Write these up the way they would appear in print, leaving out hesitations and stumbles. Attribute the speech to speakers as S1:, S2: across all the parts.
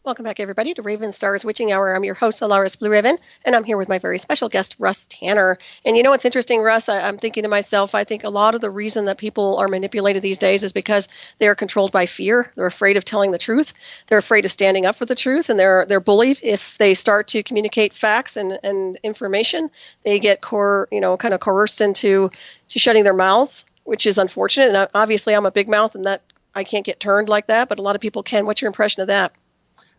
S1: Welcome back, everybody, to Ravenstar's Witching Hour. I'm your host, Solaris BlueRaven, and I'm here with my very special guest, Russ Tanner. And you know what's interesting, Russ? I'm thinking to myself, I think a lot of the reason that people are manipulated these days is because they're controlled by fear. They're afraid of telling the truth. They're afraid of standing up for the truth, and they're bullied if they start to communicate facts and information. They get kind of coerced into shutting their mouths, which is unfortunate. And obviously, I'm a big mouth, and that I can't get turned like that, but a lot of people can. What's your impression of that?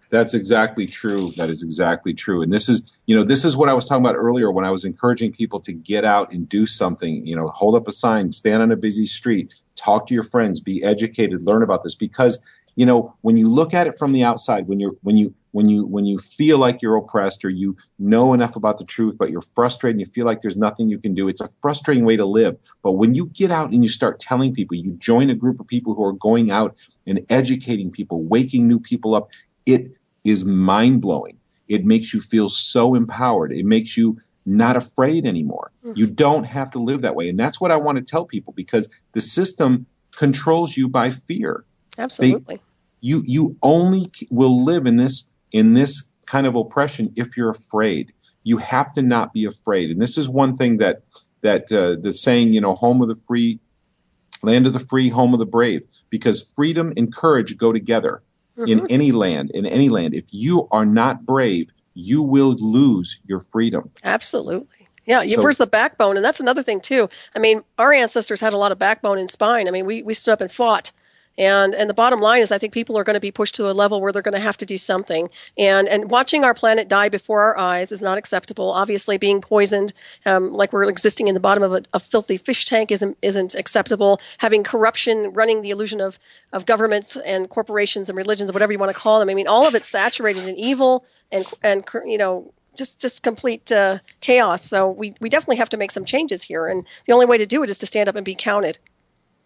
S2: That's exactly true. That is exactly true. And this is what I was talking about earlier when I was encouraging people to get out and do something, hold up a sign, stand on a busy street, talk to your friends, be educated, learn about this. Because, when you look at it from the outside, when you feel like you're oppressed or you know enough about the truth, but you're frustrated and you feel like there's nothing you can do, it's a frustrating way to live. But when you get out and you start telling people, you join a group of people who are going out and educating people, waking new people up, it is mind-blowing. It makes you feel so empowered. It makes you not afraid anymore. You don't have to live that way. And that's what I want to tell people, because the system controls you by fear.
S1: Absolutely.
S2: You only will live in this kind of oppression if you're afraid. You have to not be afraid. And this is one thing that the saying, home of the free, land of the free, home of the brave, because freedom and courage go together. In any land. If you are not brave, you will lose your freedom.
S1: Absolutely. Yeah, where's the backbone? And that's another thing, too. I mean, our ancestors had a lot of backbone and spine. I mean, we stood up and fought. And the bottom line is I think people are going to be pushed to a level where they're going to have to do something. And watching our planet die before our eyes is not acceptable. Obviously, being poisoned, like we're existing in the bottom of a filthy fish tank isn't acceptable. Having corruption running the illusion of governments and corporations and religions, whatever you want to call them. I mean, all of it's saturated in evil and just complete chaos. So we definitely have to make some changes here. And the only way to do it is to stand up and be counted.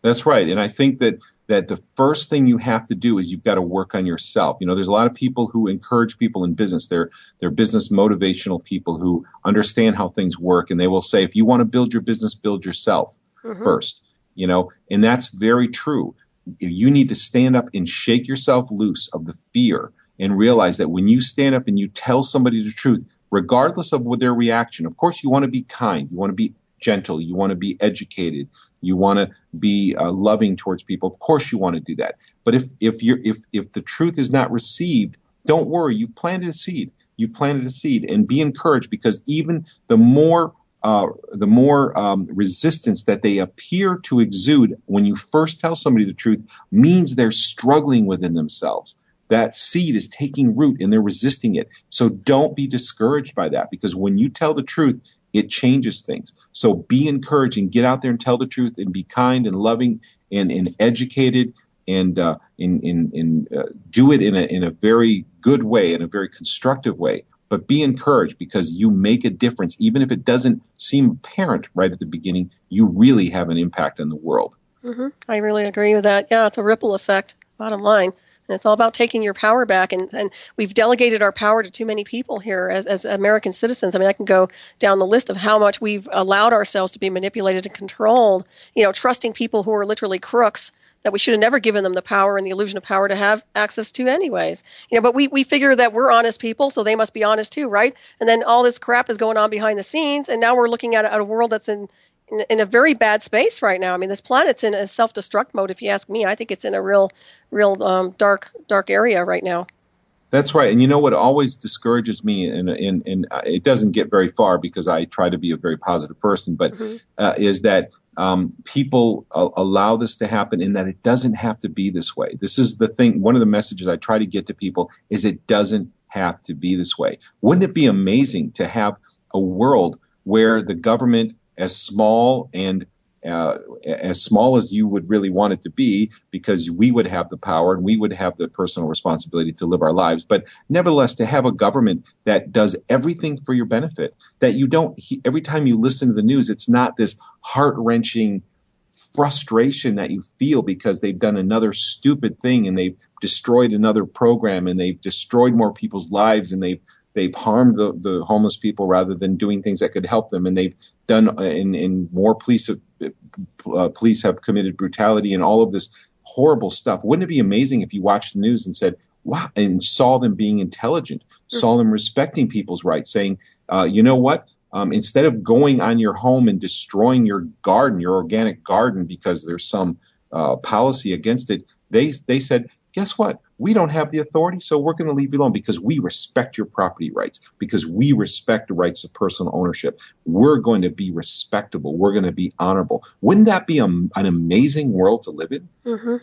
S2: That's right. And I think that the first thing you have to do is you've got to work on yourself. There's a lot of people who encourage people in business. They're business motivational people who understand how things work. And they will say, if you want to build your business, build yourself first, and that's very true. You need to stand up and shake yourself loose of the fear and realize that when you stand up and you tell somebody the truth, regardless of their reaction, of course, you want to be kind. You want to be gentle. You want to be educated. You want to be loving towards people. Of course, you want to do that. But if the truth is not received, don't worry. You've planted a seed. And be encouraged, because even the more resistance that they appear to exude when you first tell somebody the truth means they're struggling within themselves. That seed is taking root and they're resisting it. So don't be discouraged by that, because when you tell the truth, it changes things. So be encouraged and get out there and tell the truth and be kind and loving and educated and do it in a very good way, in a very constructive way. But be encouraged, because you make a difference. Even if it doesn't seem apparent right at the beginning, you really have an impact on the world.
S1: I really agree with that. Yeah, it's a ripple effect, bottom line. And it's all about taking your power back. And we've delegated our power to too many people here as American citizens. I mean, I can go down the list of how much we've allowed ourselves to be manipulated and controlled, trusting people who are literally crooks that we should have never given them the power and the illusion of power to have access to anyways. But we figure that we're honest people, so they must be honest too, right? And then all this crap is going on behind the scenes, and now we're looking at a world that's in a very bad space right now. I mean, this planet's in a self-destruct mode, if you ask me. I think it's in a real dark area right now.
S2: That's right. And what always discourages me, and it doesn't get very far because I try to be a very positive person, but is that people allow this to happen, and that it doesn't have to be this way. This is the thing. One of the messages I try to get to people is it doesn't have to be this way. Wouldn't it be amazing to have a world where the government, as small as you would really want it to be, because we would have the power and we would have the personal responsibility to live our lives, but nevertheless to have a government that does everything for your benefit, that you don't, every time you listen to the news, it's not this heart-wrenching frustration that you feel because they've done another stupid thing and they've destroyed another program and they've destroyed more people's lives and they've harmed the homeless people rather than doing things that could help them. And they've done, in more police have committed brutality and all of this horrible stuff. Wouldn't it be amazing if you watched the news and said, wow, and saw them being intelligent, saw them respecting people's rights, saying, you know what? Instead of going on your home and destroying your garden, your organic garden, because there's some policy against it, they said, guess what? We don't have the authority, so we're going to leave you alone because we respect your property rights, because we respect the rights of personal ownership. We're going to be respectable. We're going to be honorable. Wouldn't that be an amazing world to live in?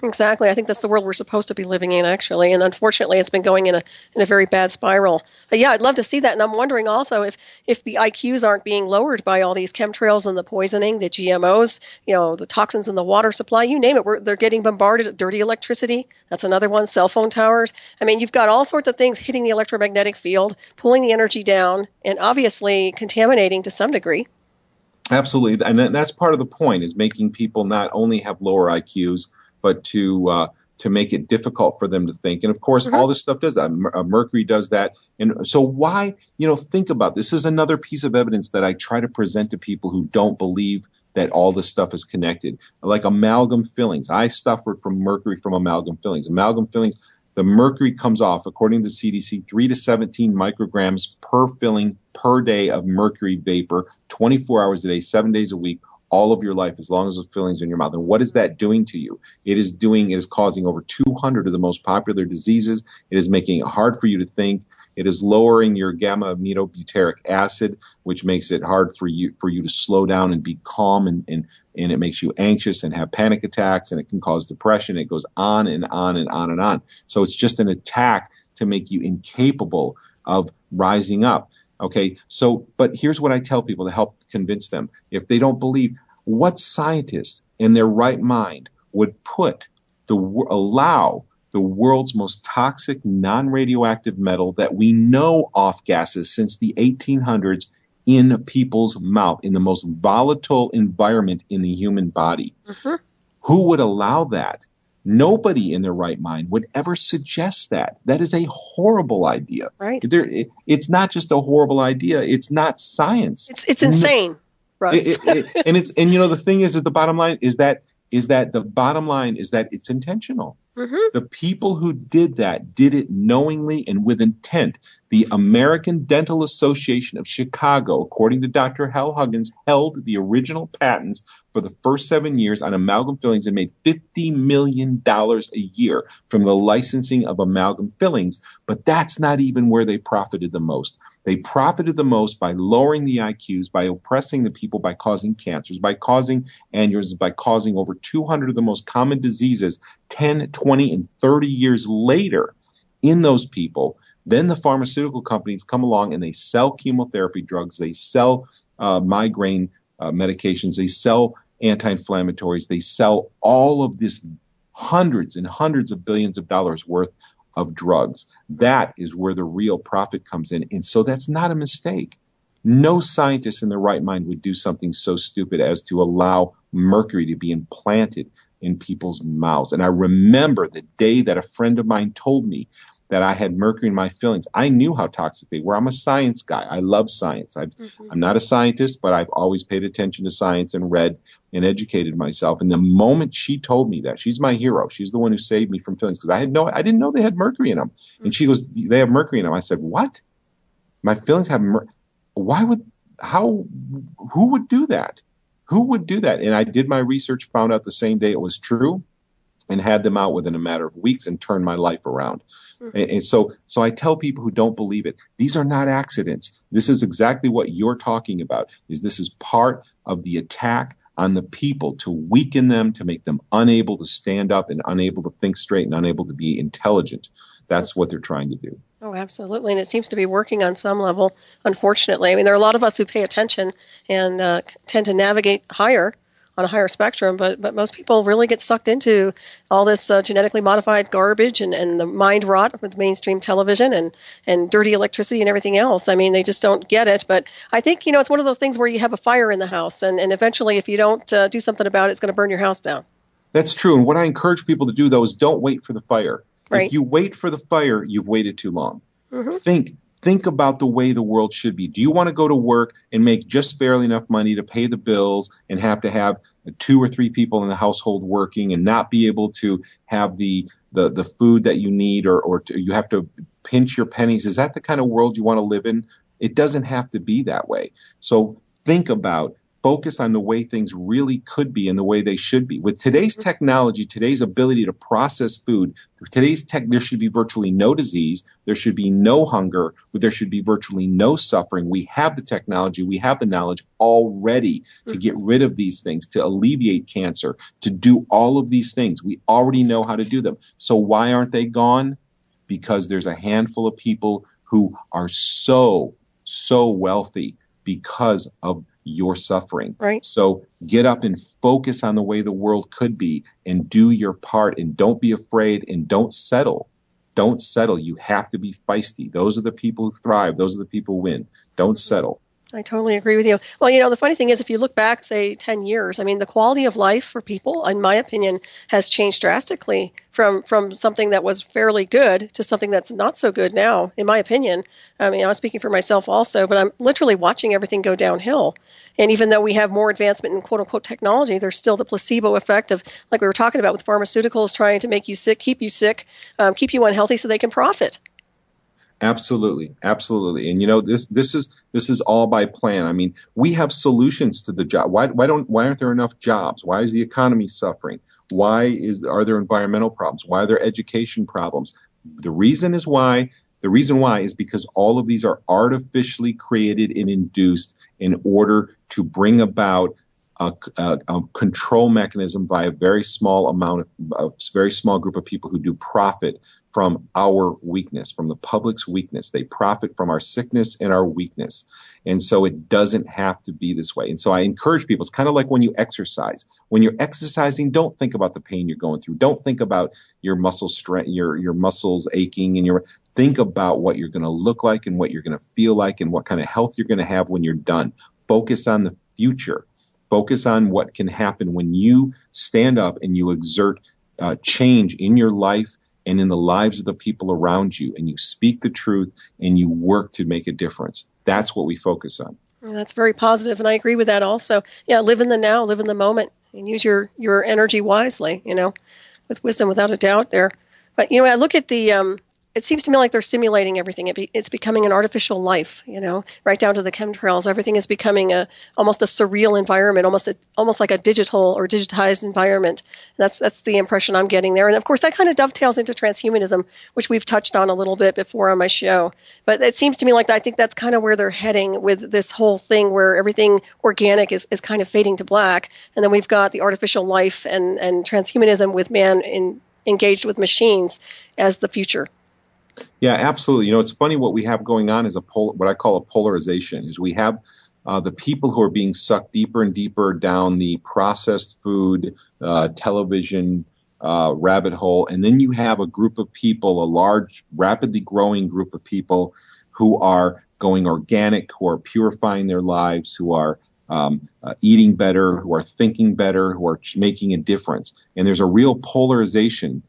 S1: Exactly. I think that's the world we're supposed to be living in, actually. And unfortunately, it's been going in a very bad spiral. But yeah, I'd love to see that. And I'm wondering also if the IQs aren't being lowered by all these chemtrails and the poisoning, the GMOs, the toxins in the water supply, you name it. They're getting bombarded. Dirty electricity. That's another one. Cell phone towers. I mean, you've got all sorts of things hitting the electromagnetic field, pulling the energy down, and obviously contaminating to some degree.
S2: Absolutely. And that's part of the point, is making people not only have lower IQs, but to make it difficult for them to think. And of course, all this stuff does that. Mercury does that. And so why, think about this. This is another piece of evidence that I try to present to people who don't believe that all this stuff is connected. Like amalgam fillings. I suffered from mercury from amalgam fillings. Amalgam fillings, the mercury comes off, according to the CDC, 3 to 17 micrograms per filling per day of mercury vapor, 24 hours a day, 7 days a week, all of your life, as long as the filling's in your mouth. And what is that doing to you? It is causing over 200 of the most popular diseases. It is making it hard for you to think. It is lowering your gamma aminobutyric acid, which makes it hard for you to slow down and be calm, and it makes you anxious and have panic attacks, and it can cause depression. It goes on and on and on and on. So it's just an attack to make you incapable of rising up. Okay, but here's what I tell people to help convince them. If they don't believe, what scientist in their right mind would allow the world's most toxic non-radioactive metal that we know off gases since the 1800s in people's mouth, in the most volatile environment in the human body? Who would allow that? Nobody in their right mind would ever suggest that. That is a horrible idea.
S1: Right.
S2: It's not just a horrible idea. It's not science.
S1: It's insane, Russ.
S2: And the thing is that the bottom line is that it's intentional. The people who did that did it knowingly and with intent. The American Dental Association of Chicago, according to Dr. Hal Huggins, held the original patents for the first 7 years on amalgam fillings and made $50 million a year from the licensing of amalgam fillings. But that's not even where they profited the most. They profited the most by lowering the IQs, by oppressing the people, by causing cancers, by causing aneurysms, by causing over 200 of the most common diseases 10, 20, and 30 years later in those people. Then the pharmaceutical companies come along and they sell chemotherapy drugs, they sell migraine medications, they sell anti-inflammatories, they sell all of this hundreds and hundreds of billions of dollars worth of drugs. That is where the real profit comes in. And so that's not a mistake. No scientist in their right mind would do something so stupid as to allow mercury to be implanted in people's mouths. And I remember the day that a friend of mine told me that I had mercury in my fillings. I knew how toxic they were. I'm a science guy. I love science. I'm not a scientist, but I've always paid attention to science and read and educated myself. And the moment she told me that, she's my hero. She's the one who saved me from fillings, because I didn't know they had mercury in them. And she goes, they have mercury in them. I said, what? My fillings have mercury? Who would do that? Who would do that? And I did my research, found out the same day it was true, and had them out within a matter of weeks and turned my life around. And so I tell people who don't believe it, these are not accidents. This is exactly what you're talking about. This is part of the attack on the people to weaken them, to make them unable to stand up and unable to think straight and unable to be intelligent. That's what they're trying to do.
S1: Oh, absolutely. And it seems to be working on some level, unfortunately. I mean, there are a lot of us who pay attention and tend to navigate on a higher spectrum, but most people really get sucked into all this genetically modified garbage and the mind rot with mainstream television and dirty electricity and everything else. I mean, they just don't get it. But I think, it's one of those things where you have a fire in the house, and eventually if you don't do something about it, it's going to burn your house down.
S2: That's true. And what I encourage people to do, though, is don't wait for the fire.
S1: Right.
S2: If you wait for the fire, you've waited too long. Think about the way the world should be. Do you want to go to work and make just barely enough money to pay the bills and have to have 2 or 3 people in the household working and not be able to have the the food that you need, or you have to pinch your pennies. Is that the kind of world you want to live in? It doesn't have to be that way. So focus on the way things really could be and the way they should be. With today's technology, today's ability to process food, there should be virtually no disease, there should be no hunger, there should be virtually no suffering. We have the technology, we have the knowledge already to get rid of these things, to alleviate cancer, to do all of these things. We already know how to do them. So why aren't they gone? Because there's a handful of people who are so wealthy because of your suffering.
S1: Right.
S2: So get up and focus on the way the world could be and do your part, and don't be afraid, and don't settle. Don't settle. You have to be feisty. Those are the people who thrive. Those are the people who win. Don't settle.
S1: I totally agree with you. Well, the funny thing is, if you look back, say, 10 years, I mean, the quality of life for people, in my opinion, has changed drastically from something that was fairly good to something that's not so good now, in my opinion. I mean, I'm speaking for myself also, but I'm literally watching everything go downhill. And even though we have more advancement in quote-unquote technology, there's still the placebo effect of, like we were talking about with pharmaceuticals, trying to make you sick, keep you unhealthy so they can profit.
S2: Absolutely. And this is all by plan. I mean, we have solutions to the job. Why aren't there enough jobs? Why is the economy suffering? Are there environmental problems? Why are there education problems? The reason why is because all of these are artificially created and induced in order to bring about a control mechanism by a very small group of people who do profit from our weakness, from the public's weakness. They profit from our sickness and our weakness. And so it doesn't have to be this way. And so I encourage people, it's kind of like when you exercise. When you're exercising, don't think about the pain you're going through. Don't think about your muscle strength, your muscles aching, and think about what you're going to look like and what you're going to feel like and what kind of health you're going to have when you're done. Focus on the future. Focus on what can happen when you stand up and you exert change in your life and in the lives of the people around you, and you speak the truth and you work to make a difference. That's what we focus on.
S1: And that's very positive, and I agree with that also. Yeah, live in the now, live in the moment, and use your energy wisely, with wisdom, without a doubt there. But, I look at it seems to me like they're simulating everything. It's becoming an artificial life, right down to the chemtrails. Everything is becoming almost a surreal environment, almost like a digital or digitized environment. And that's the impression I'm getting there. And of course, that kind of dovetails into transhumanism, which we've touched on a little bit before on my show. But it seems to me like I think that's kind of where they're heading with this whole thing, where everything organic is kind of fading to black. And then we've got the artificial life and transhumanism with man engaged with machines as the future.
S2: Yeah, absolutely. It's funny what we have going on is what I call a polarization. Is we have the people who are being sucked deeper and deeper down the processed food, television rabbit hole, and then you have a group of people, a large, rapidly growing group of people who are going organic, who are purifying their lives, who are eating better, who are thinking better, who are making a difference. And there's a real polarization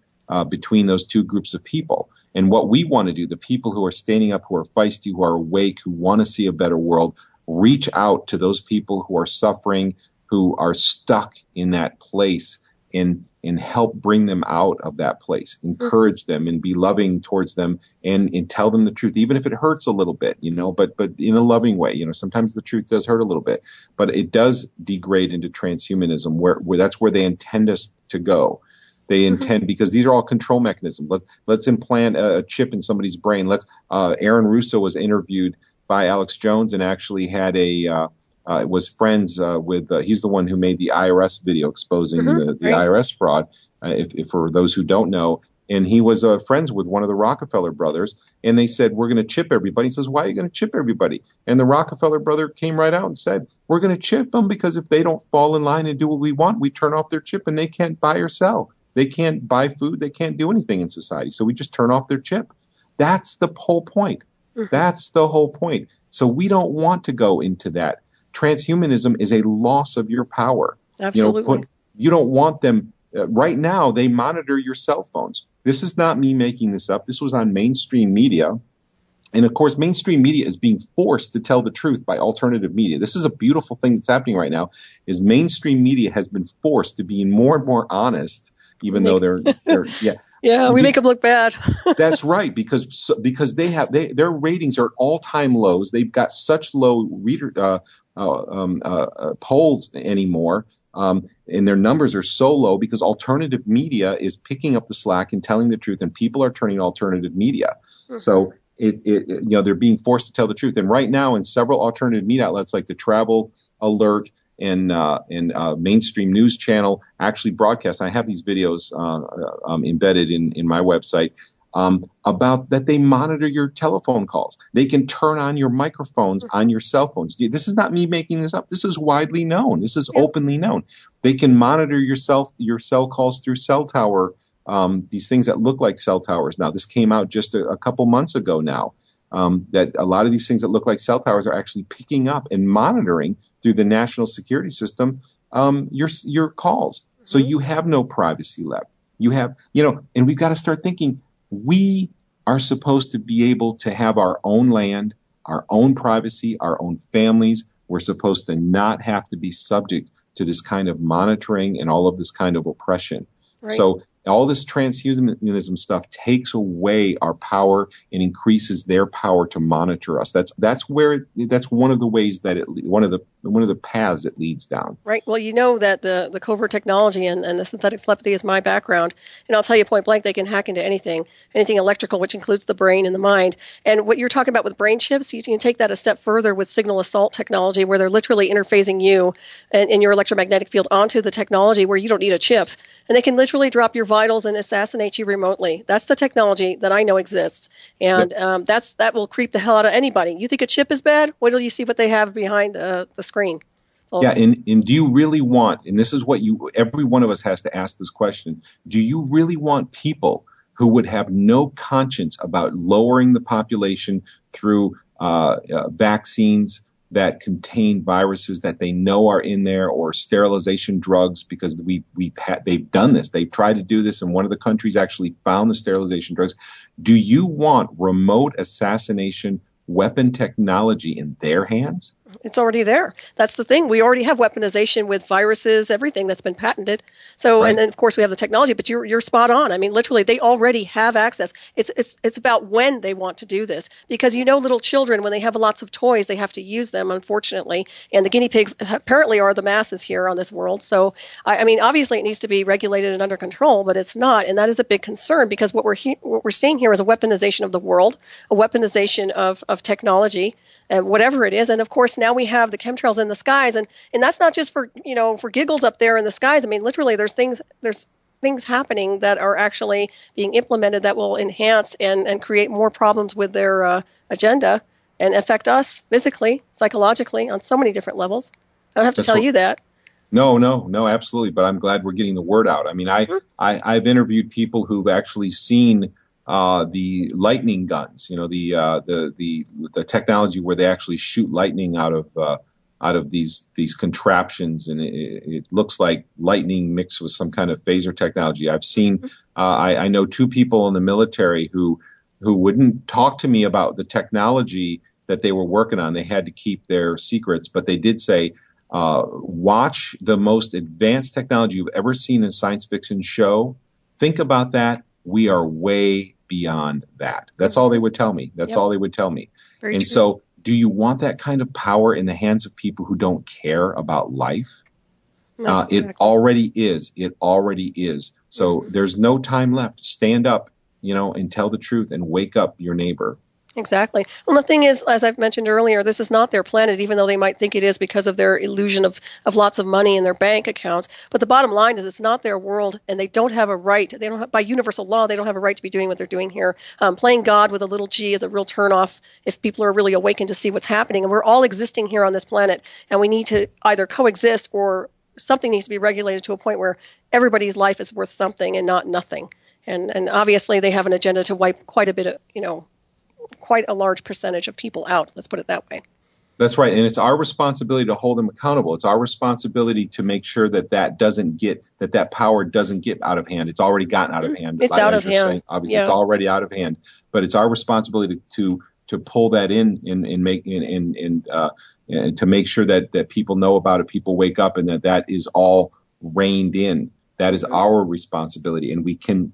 S2: between those two groups of people. And what we want to do, the people who are standing up, who are feisty, who are awake, who want to see a better world, reach out to those people who are suffering, who are stuck in that place, and help bring them out of that place. Encourage them and be loving towards them, and tell them the truth, even if it hurts a little bit, but in a loving way. Sometimes the truth does hurt a little bit, but it does degrade into transhumanism, where that's where they intend us to go. They intend, because these are all control mechanisms. Let's implant a chip in somebody's brain. Aaron Russo was interviewed by Alex Jones and actually had was friends with, he's the one who made the IRS video exposing the IRS fraud, if for those who don't know. And he was friends with one of the Rockefeller brothers, and they said, we're going to chip everybody. He says, why are you going to chip everybody? And the Rockefeller brother came right out and said, we're going to chip them because if they don't fall in line and do what we want, we turn off their chip and they can't buy or sell. They can't buy food. They can't do anything in society. So we just turn off their chip. That's the whole point. That's the whole point. So we don't want to go into that. Transhumanism is a loss of your power.
S1: Absolutely.
S2: You don't want them. Right now, they monitor your cell phones. This is not me making this up. This was on mainstream media. And of course, mainstream media is being forced to tell the truth by alternative media. This is a beautiful thing that's happening right now, is mainstream media has been forced to be more and more honest, even though they're
S1: Yeah, we make them look bad.
S2: That's right, because their ratings are all-time lows. They've got such low reader polls anymore, and their numbers are so low because alternative media is picking up the slack and telling the truth, and people are turning to alternative media. Mm-hmm. So they're being forced to tell the truth. And right now, in several alternative media outlets like the Travel Alert and mainstream news channel actually broadcast. I have these videos embedded in my website about that they monitor your telephone calls. They can turn on your microphones on your cell phones. This is not me making this up. This is widely known. This is openly known. They can monitor your cell calls through cell tower, these things that look like cell towers. Now, this came out just a couple months ago now. That a lot of these things that look like cell towers are actually picking up and monitoring through the national security system your calls. Mm-hmm. So you have no privacy left. You have, and we've got to start thinking we are supposed to be able to have our own land, our own privacy, our own families. We're supposed to not have to be subject to this kind of monitoring and all of this kind of oppression. Right. So all this transhumanism stuff takes away our power and increases their power to monitor us. That's one of the ways that one of the paths it leads down.
S1: Right. Well, you know that the covert technology and the synthetic telepathy is my background, and I'll tell you point blank, they can hack into anything electrical, which includes the brain and the mind. And what you're talking about with brain chips, you can take that a step further with signal assault technology, where they're literally interfacing you and your electromagnetic field onto the technology where you don't need a chip. And they can literally drop your vitals and assassinate you remotely. That's the technology that I know exists. And that will creep the hell out of anybody. You think a chip is bad? Wait till you see what they have behind the screen.
S2: Yeah, and do you really want, and this is what every one of us has to ask this question, do you really want people who would have no conscience about lowering the population through vaccines that contain viruses that they know are in there, or sterilization drugs, because they've done this. They've tried to do this, and one of the countries actually found the sterilization drugs. Do you want remote assassination weapon technology in their hands?
S1: It's already there. That's the thing. We already have weaponization with viruses, everything that's been patented. So, right. And then of course we have the technology, but you're spot on. I mean, literally, they already have access. It's about when they want to do this, because little children, when they have lots of toys, they have to use them, unfortunately. And the guinea pigs apparently are the masses here on this world. So, I mean, obviously it needs to be regulated and under control, but it's not, and that is a big concern, because what we're seeing here is a weaponization of the world, a weaponization of technology. Whatever it is. And of course, now we have the chemtrails in the skies, and that's not just for giggles up there in the skies. I mean, literally, there's things happening that are actually being implemented that will enhance and create more problems with their agenda and affect us physically, psychologically, on so many different levels. I don't have to tell you that.
S2: No, absolutely. But I'm glad we're getting the word out. I mean, I've interviewed people who've actually seen the lightning guns, the technology where they actually shoot lightning out of these contraptions, and it looks like lightning mixed with some kind of phaser technology. I've seen, I know two people in the military who wouldn't talk to me about the technology that they were working on. They had to keep their secrets, but they did say, watch the most advanced technology you've ever seen in a science fiction show. Think about that. We are way beyond that. That's all they would tell me. That's all they would tell me. Very true. So do you want that kind of power in the hands of people who don't care about life? It already is. It already is. So there's no time left. Stand up, and tell the truth and wake up your neighbor.
S1: Exactly. Well, the thing is, as I've mentioned earlier, this is not their planet, even though they might think it is because of their illusion of lots of money in their bank accounts. But the bottom line is it's not their world, and they don't have a right. They don't have, by universal law, they don't have a right to be doing what they're doing here. Playing God with a little g is a real turnoff if people are really awakened to see what's happening. And we're all existing here on this planet, and we need to either coexist, or something needs to be regulated to a point where everybody's life is worth something and not nothing. And obviously they have an agenda to wipe quite a bit of, quite a large percentage of people out. Let's put it that way.
S2: That's right. And it's our responsibility to hold them accountable. It's our responsibility to make sure that power doesn't get out of hand. It's already gotten out of hand.
S1: It's out of hand.
S2: Obviously, it's already out of hand. But it's our responsibility to pull that in and to make sure that people know about it, people wake up, and that is all reined in. That is our responsibility, and we can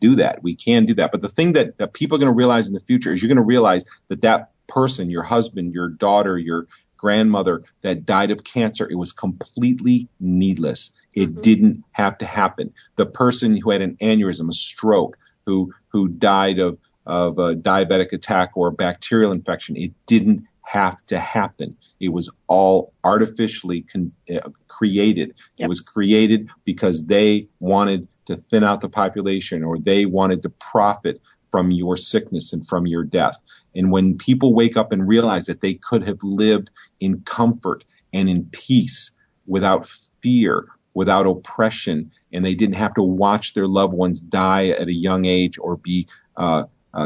S2: do that. We can do that. But the thing that people are going to realize in the future is you're going to realize that person, your husband, your daughter, your grandmother that died of cancer, it was completely needless. It didn't have to happen. The person who had an aneurysm, a stroke, who died of a diabetic attack or a bacterial infection, it didn't have to happen. It was all artificially created. It was created because they wanted to thin out the population, or they wanted to profit from your sickness and from your death. And when people wake up and realize that they could have lived in comfort and in peace without fear, without oppression, and they didn't have to watch their loved ones die at a young age or be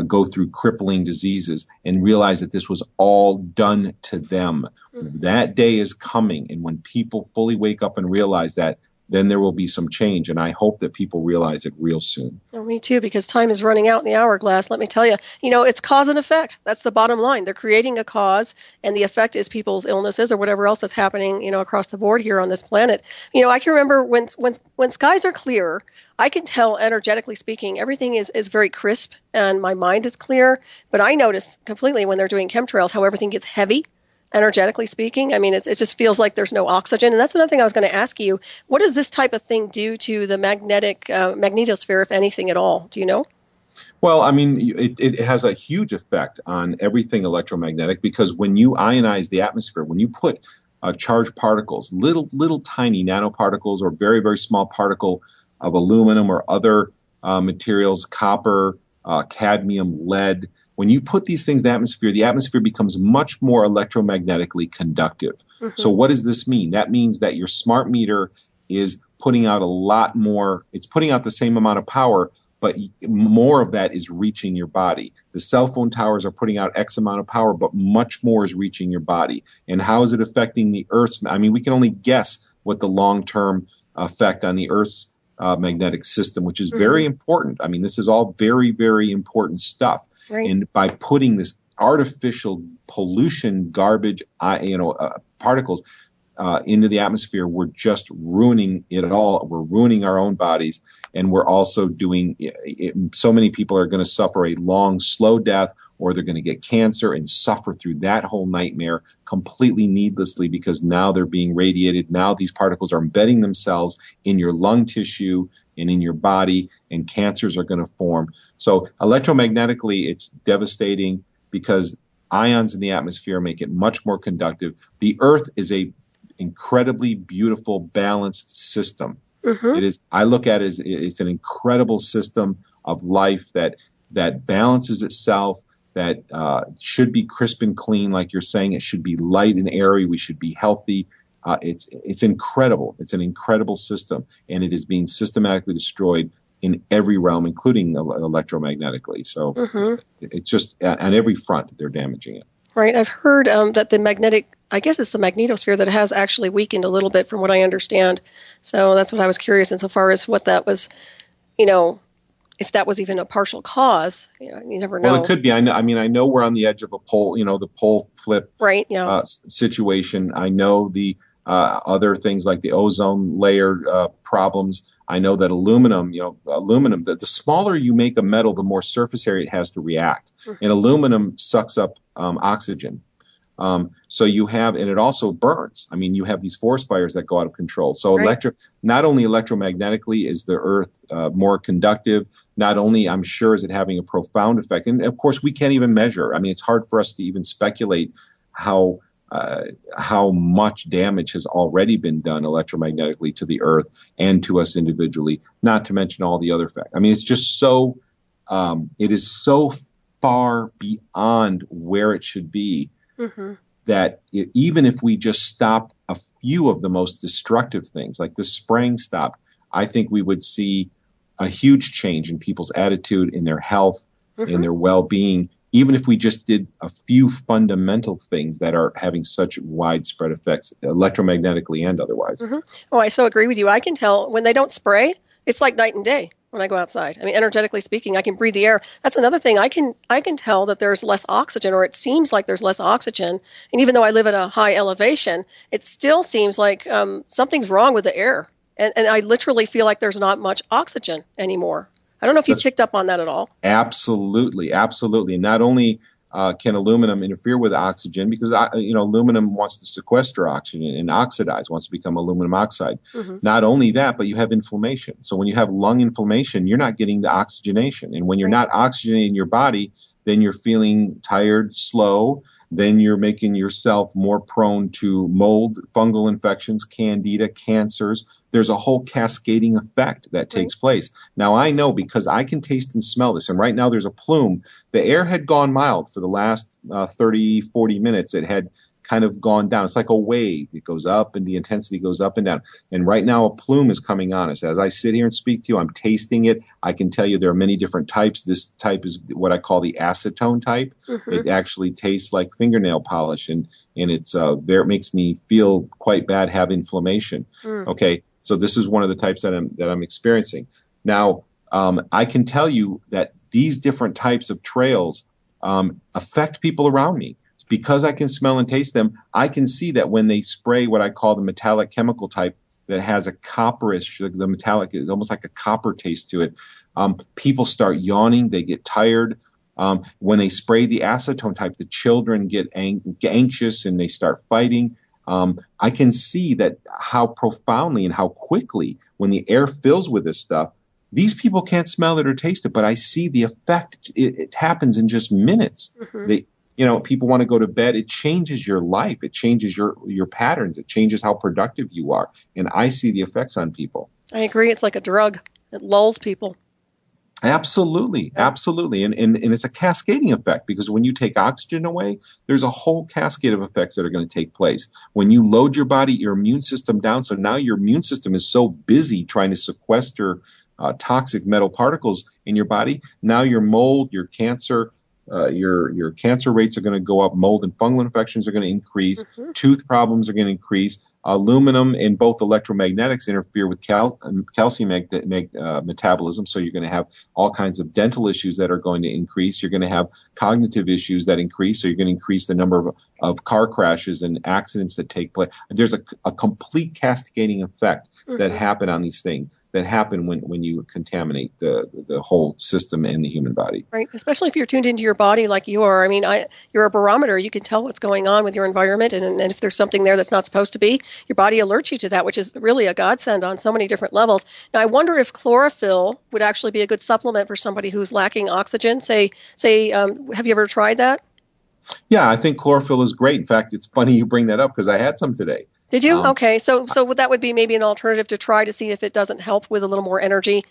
S2: go through crippling diseases, and realize that this was all done to them. That day is coming, and when people fully wake up and realize that, then there will be some change, and I hope that people realize it real soon.
S1: Oh, me too, because time is running out in the hourglass. Let me tell you, it's cause and effect. That's the bottom line. They're creating a cause, and the effect is people's illnesses or whatever else that's happening, across the board here on this planet. I can remember when skies are clear, I can tell, energetically speaking, everything is very crisp, and my mind is clear. But I notice completely when they're doing chemtrails how everything gets heavy. Energetically speaking, it just feels like there's no oxygen. And that's another thing I was going to ask you. What does this type of thing do to the magnetosphere, if anything at all? Do you know?
S2: Well, it has a huge effect on everything electromagnetic, because when you ionize the atmosphere, when you put charged particles, little tiny nanoparticles or very, very small particle of aluminum or other materials, copper, cadmium, lead, when you put these things in the atmosphere becomes much more electromagnetically conductive. So what does this mean? That means that your smart meter is putting out a lot more. It's putting out the same amount of power, but more of that is reaching your body. The cell phone towers are putting out X amount of power, but much more is reaching your body. And how is it affecting the Earth's? We can only guess what the long-term effect on the Earth's magnetic system, which is very important. This is all very, very important stuff. Right. And by putting this artificial pollution, garbage, particles into the atmosphere, we're just ruining it all. We're ruining our own bodies, and we're also doing it. So many people are going to suffer a long, slow death, or they're going to get cancer and suffer through that whole nightmare completely needlessly, because now they're being radiated. Now these particles are embedding themselves in your lung tissue and in your body, and cancers are going to form. So electromagnetically, it's devastating because ions in the atmosphere make it much more conductive. The Earth is a incredibly beautiful, balanced system. It is. I look at it as it's an incredible system of life that balances itself, that should be crisp and clean, like you're saying. It should be light and airy. We should be healthy. It's incredible. It's an incredible system, and it is being systematically destroyed in every realm, including electromagnetically. So it's just on every front they're damaging it.
S1: Right. I've heard that the it's the magnetosphere that has actually weakened a little bit, from what I understand. So that's what I was curious insofar as what that was, if that was even a partial cause. You never know.
S2: Well, it could be. I know we're on the edge of a pole, the pole flip situation. I know the other things like the ozone layer problems. I know that aluminum, the smaller you make a metal, the more surface area it has to react. And aluminum sucks up oxygen. So you have, and it also burns. You have these forest fires that go out of control. So not only electromagnetically is the Earth more conductive, not only, I'm sure, is it having a profound effect. And of course, we can't even measure. It's hard for us to even speculate how much damage has already been done electromagnetically to the Earth and to us individually, not to mention all the other facts. It's just so, it is so far beyond where it should be that even if we just stopped a few of the most destructive things, like the spraying stopped, I think we would see a huge change in people's attitude, in their health, in their well-being, even if we just did a few fundamental things that are having such widespread effects electromagnetically and otherwise.
S1: Oh, I so agree with you. I can tell when they don't spray, it's like night and day when I go outside. Energetically speaking, I can breathe the air. That's another thing. I can tell that there's less oxygen, or it seems like there's less oxygen. And even though I live at a high elevation, it still seems like something's wrong with the air. And I literally feel like there's not much oxygen anymore. I don't know if you've picked up on that at all.
S2: Absolutely, absolutely. And not only can aluminum interfere with oxygen, because aluminum wants to sequester oxygen and oxidize, wants to become aluminum oxide. Mm-hmm. Not only that, but you have inflammation. So when you have lung inflammation, you're not getting the oxygenation. And when you're not oxygenating your body, then you're feeling tired, slow. Then you're making yourself more prone to mold, fungal infections, candida, cancers. There's a whole cascading effect that takes place. Now, I know because I can taste and smell this, and right now there's a plume. The air had gone mild for the last 30, 40 minutes. It had kind of gone down. It's like a wave. It goes up and the intensity goes up and down. And right now a plume is coming on us. As I sit here and speak to you, I'm tasting it. I can tell you there are many different types. This type is what I call the acetone type. Mm-hmm. It actually tastes like fingernail polish, and it's there. It makes me feel quite bad, have inflammation. Okay. So this is one of the types that I'm experiencing. Now, I can tell you that these different types of trails affect people around me. Because I can smell and taste them, I can see that when they spray what I call the metallic chemical type that has a copperish, the metallic is almost like a copper taste to it, people start yawning, they get tired. When they spray the acetone type, the children get anxious and they start fighting. I can see that how profoundly and how quickly, when the air fills with this stuff, these people can't smell it or taste it, but I see the effect. It happens in just minutes. Mm-hmm. People want to go to bed. It changes your life. It changes your patterns. It changes how productive you are. And I see the effects on people.
S1: I agree. It's like a drug. It lulls people.
S2: Absolutely. Absolutely. And it's a cascading effect, because when you take oxygen away, there's a whole cascade of effects that are going to take place. When you load your body, your immune system down, so now your immune system is so busy trying to sequester toxic metal particles in your body. Now your mold, your cancer, your cancer rates are going to go up. Mold and fungal infections are going to increase. Mm-hmm. Tooth problems are going to increase. Aluminum and both electromagnetics interfere with calcium metabolism, so you're going to have all kinds of dental issues that are going to increase. You're going to have cognitive issues that increase, so you're going to increase the number of car crashes and accidents that take place. There's a complete cascading effect that happen on these things, that happen when you contaminate the whole system and the human body.
S1: Right, especially if you're tuned into your body like you are. I mean, you're a barometer. You can tell what's going on with your environment, and if there's something there that's not supposed to be, your body alerts you to that, which is really a godsend on so many different levels. Now, I wonder if chlorophyll would actually be a good supplement for somebody who's lacking oxygen. Say, have you ever tried that?
S2: Yeah, I think chlorophyll is great. In fact, it's funny you bring that up, because I had some today.
S1: Did you? Okay. So that would be maybe an alternative to try to see if it doesn't help with a little more energy.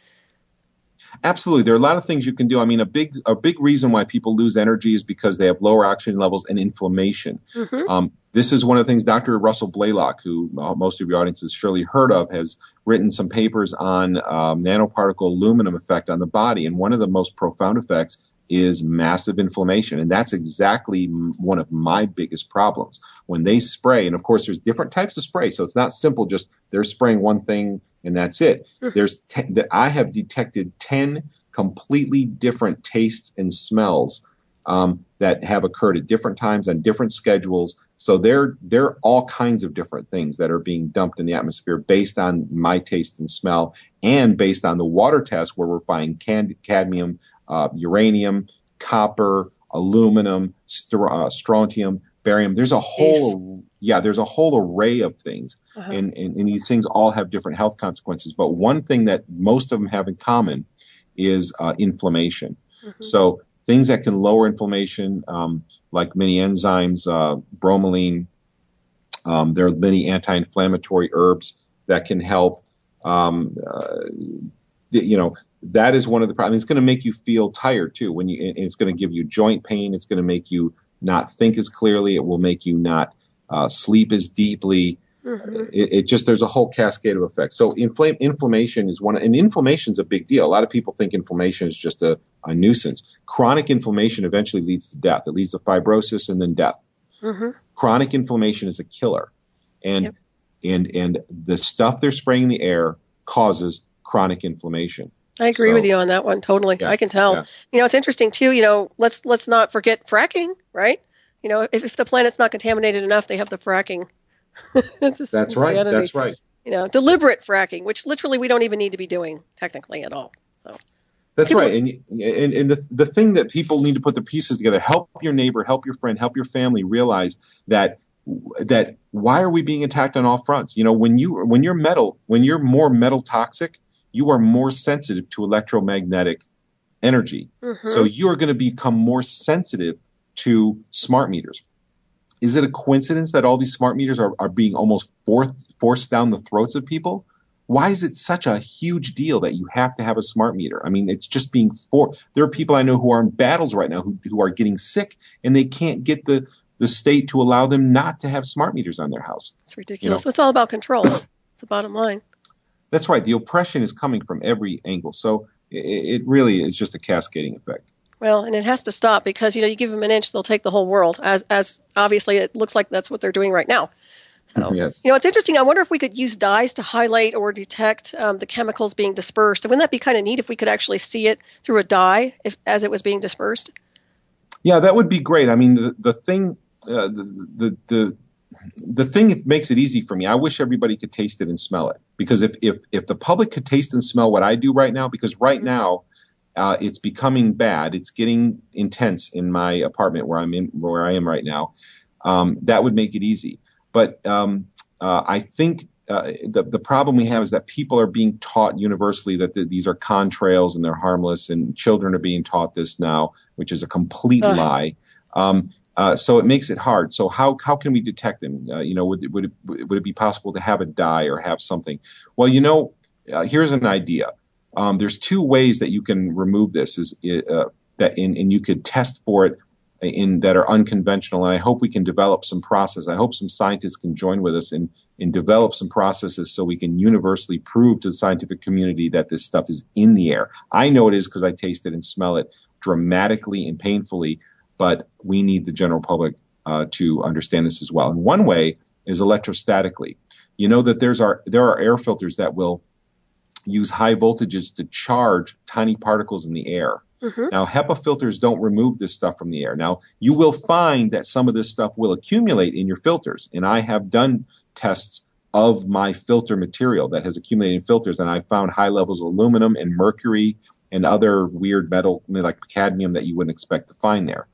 S2: Absolutely. There are a lot of things you can do. I mean, a big reason why people lose energy is because they have lower oxygen levels and inflammation. Mm-hmm. This is one of the things Dr. Russell Blaylock, who most of your audience has surely heard of, has written some papers on nanoparticle aluminum effect on the body. And one of the most profound effects is massive inflammation. And that's exactly one of my biggest problems. When they spray, and of course there's different types of spray, so it's not simple just they're spraying one thing and that's it. I have detected 10 completely different tastes and smells that have occurred at different times on different schedules. So there are all kinds of different things that are being dumped in the atmosphere based on my taste and smell, and based on the water test where we're finding cadmium, uranium, copper, aluminum, strontium, barium. There's a whole array of things, and these things all have different health consequences. But one thing that most of them have in common is inflammation. Mm-hmm. So things that can lower inflammation, like many enzymes, bromelain. There are many anti-inflammatory herbs that can help. That is one of the problems. It's going to make you feel tired too. It's going to give you joint pain. It's going to make you not think as clearly. It will make you not sleep as deeply. Mm-hmm. There's a whole cascade of effects. So inflammation is one, and inflammation is a big deal. A lot of people think inflammation is just a nuisance. Chronic inflammation eventually leads to death. It leads to fibrosis and then death. Mm-hmm. Chronic inflammation is a killer, and the stuff they're spraying in the air causes chronic inflammation.
S1: I agree with you on that one. Totally. Yeah, I can tell. Yeah. It's interesting too, let's not forget fracking, right? If the planet's not contaminated enough, they have the fracking.
S2: That's right.
S1: deliberate fracking, which literally we don't even need to be doing technically at all. So
S2: that's right. And the thing that people need to put the pieces together, help your neighbor, help your friend, help your family realize that why are we being attacked on all fronts? When you're more metal toxic, you are more sensitive to electromagnetic energy.
S1: Mm-hmm.
S2: So you are going to become more sensitive to smart meters. Is it a coincidence that all these smart meters are being almost forced down the throats of people? Why is it such a huge deal that you have to have a smart meter? I mean, it's just being forced. There are people I know who are in battles right now who are getting sick, and they can't get the state to allow them not to have smart meters on their house.
S1: It's ridiculous. It's all about control. It's the bottom line.
S2: That's right. The oppression is coming from every angle. So it really is just a cascading effect.
S1: Well, and it has to stop because, you give them an inch, they'll take the whole world, as obviously it looks like that's what they're doing right now. So,
S2: yes.
S1: It's interesting. I wonder if we could use dyes to highlight or detect the chemicals being dispersed. Wouldn't that be kind of neat if we could actually see it through a dye as it was being dispersed? Yeah,
S2: that would be great. I mean, the thing the thing that makes it easy for me, I wish everybody could taste it and smell it. Because if the public could taste and smell what I do right now, because right now it's becoming bad. It's getting intense in my apartment where I am right now. That would make it easy. But I think the problem we have is that people are being taught universally that these are contrails and they're harmless, and children are being taught this now, which is a complete lie. So it makes it hard. So how can we detect them? Would it be possible to have a dye or have something? Well, here's an idea. There's two ways that you can remove this. And you could test for it that are unconventional. And I hope we can develop some process. I hope some scientists can join with us and develop some processes so we can universally prove to the scientific community that this stuff is in the air. I know it is because I taste it and smell it dramatically and painfully. But we need the general public to understand this as well. And one way is electrostatically. You know that there are air filters that will use high voltages to charge tiny particles in the air. Mm-hmm. Now, HEPA filters don't remove this stuff from the air. Now, you will find that some of this stuff will accumulate in your filters. And I have done tests of my filter material that has accumulated in filters, and I found high levels of aluminum and mercury and other weird metal like cadmium that you wouldn't expect to find there.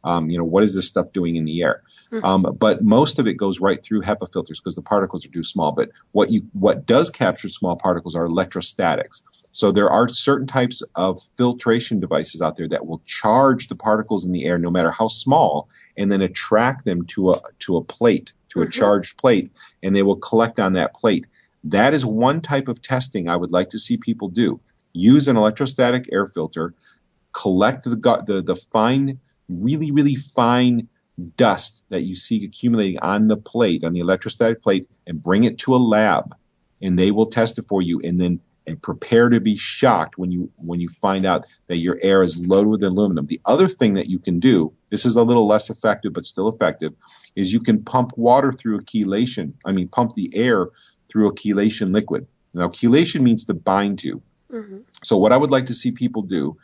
S2: What is this stuff doing in the air? Mm-hmm. But most of it goes right through HEPA filters because the particles are too small. But what does capture small particles are electrostatics. So there are certain types of filtration devices out there that will charge the particles in the air, no matter how small, and then attract them to a plate, to a charged plate, and they will collect on that plate. That is one type of testing I would like to see people do. Use an electrostatic air filter, collect the fine, really, really fine dust that you see accumulating on the plate, on the electrostatic plate, and bring it to a lab, and they will test it for you, and prepare to be shocked when you find out that your air is loaded with aluminum. The other thing that you can do, this is a little less effective but still effective, is you can pump water through pump the air through a chelation liquid. Now, chelation means to bind to. Mm-hmm. So what I would like to see people do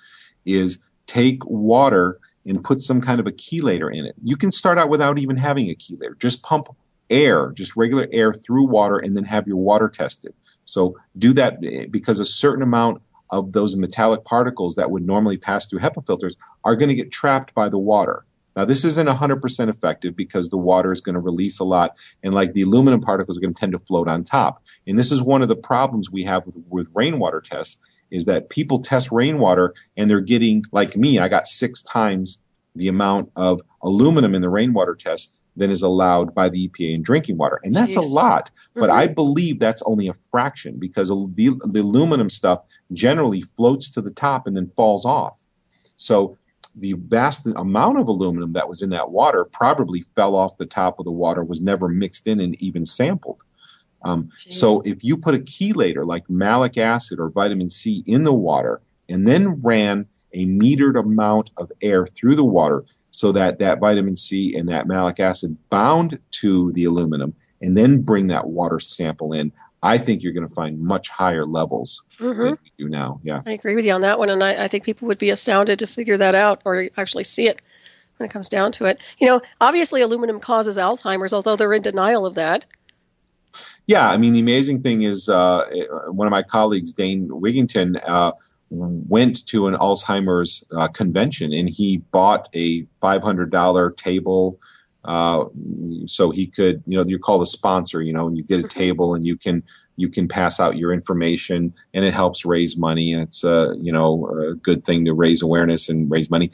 S2: is take water and put some kind of a chelator in it. You can start out without even having a chelator. Just pump air, just regular air through water, and then have your water tested. So do that because a certain amount of those metallic particles that would normally pass through HEPA filters are going to get trapped by the water. Now, this isn't 100% effective because the water is going to release a lot, and like the aluminum particles are going to tend to float on top. And this is one of the problems we have with rainwater tests, is that people test rainwater and they're getting, like me, I got 6 times the amount of aluminum in the rainwater test than is allowed by the EPA in drinking water. And that's a lot. But I believe that's only a fraction because the aluminum stuff generally floats to the top and then falls off. So the vast amount of aluminum that was in that water probably fell off the top of the water, was never mixed in and even sampled. So if you put a chelator like malic acid or vitamin C in the water and then ran a metered amount of air through the water so that vitamin C and that malic acid bound to the aluminum and then bring that water sample in, I think you're going to find much higher levels than we do now. Yeah,
S1: I agree with you on that one, and I think people would be astounded to figure that out or actually see it when it comes down to it. Obviously aluminum causes Alzheimer's, although they're in denial of that.
S2: Yeah, I mean, the amazing thing is one of my colleagues, Dane Wigington, went to an Alzheimer's convention, and he bought a $500 table so he could, you're called a sponsor, and you get a table and you can pass out your information, and it helps raise money, and it's a good thing to raise awareness and raise money.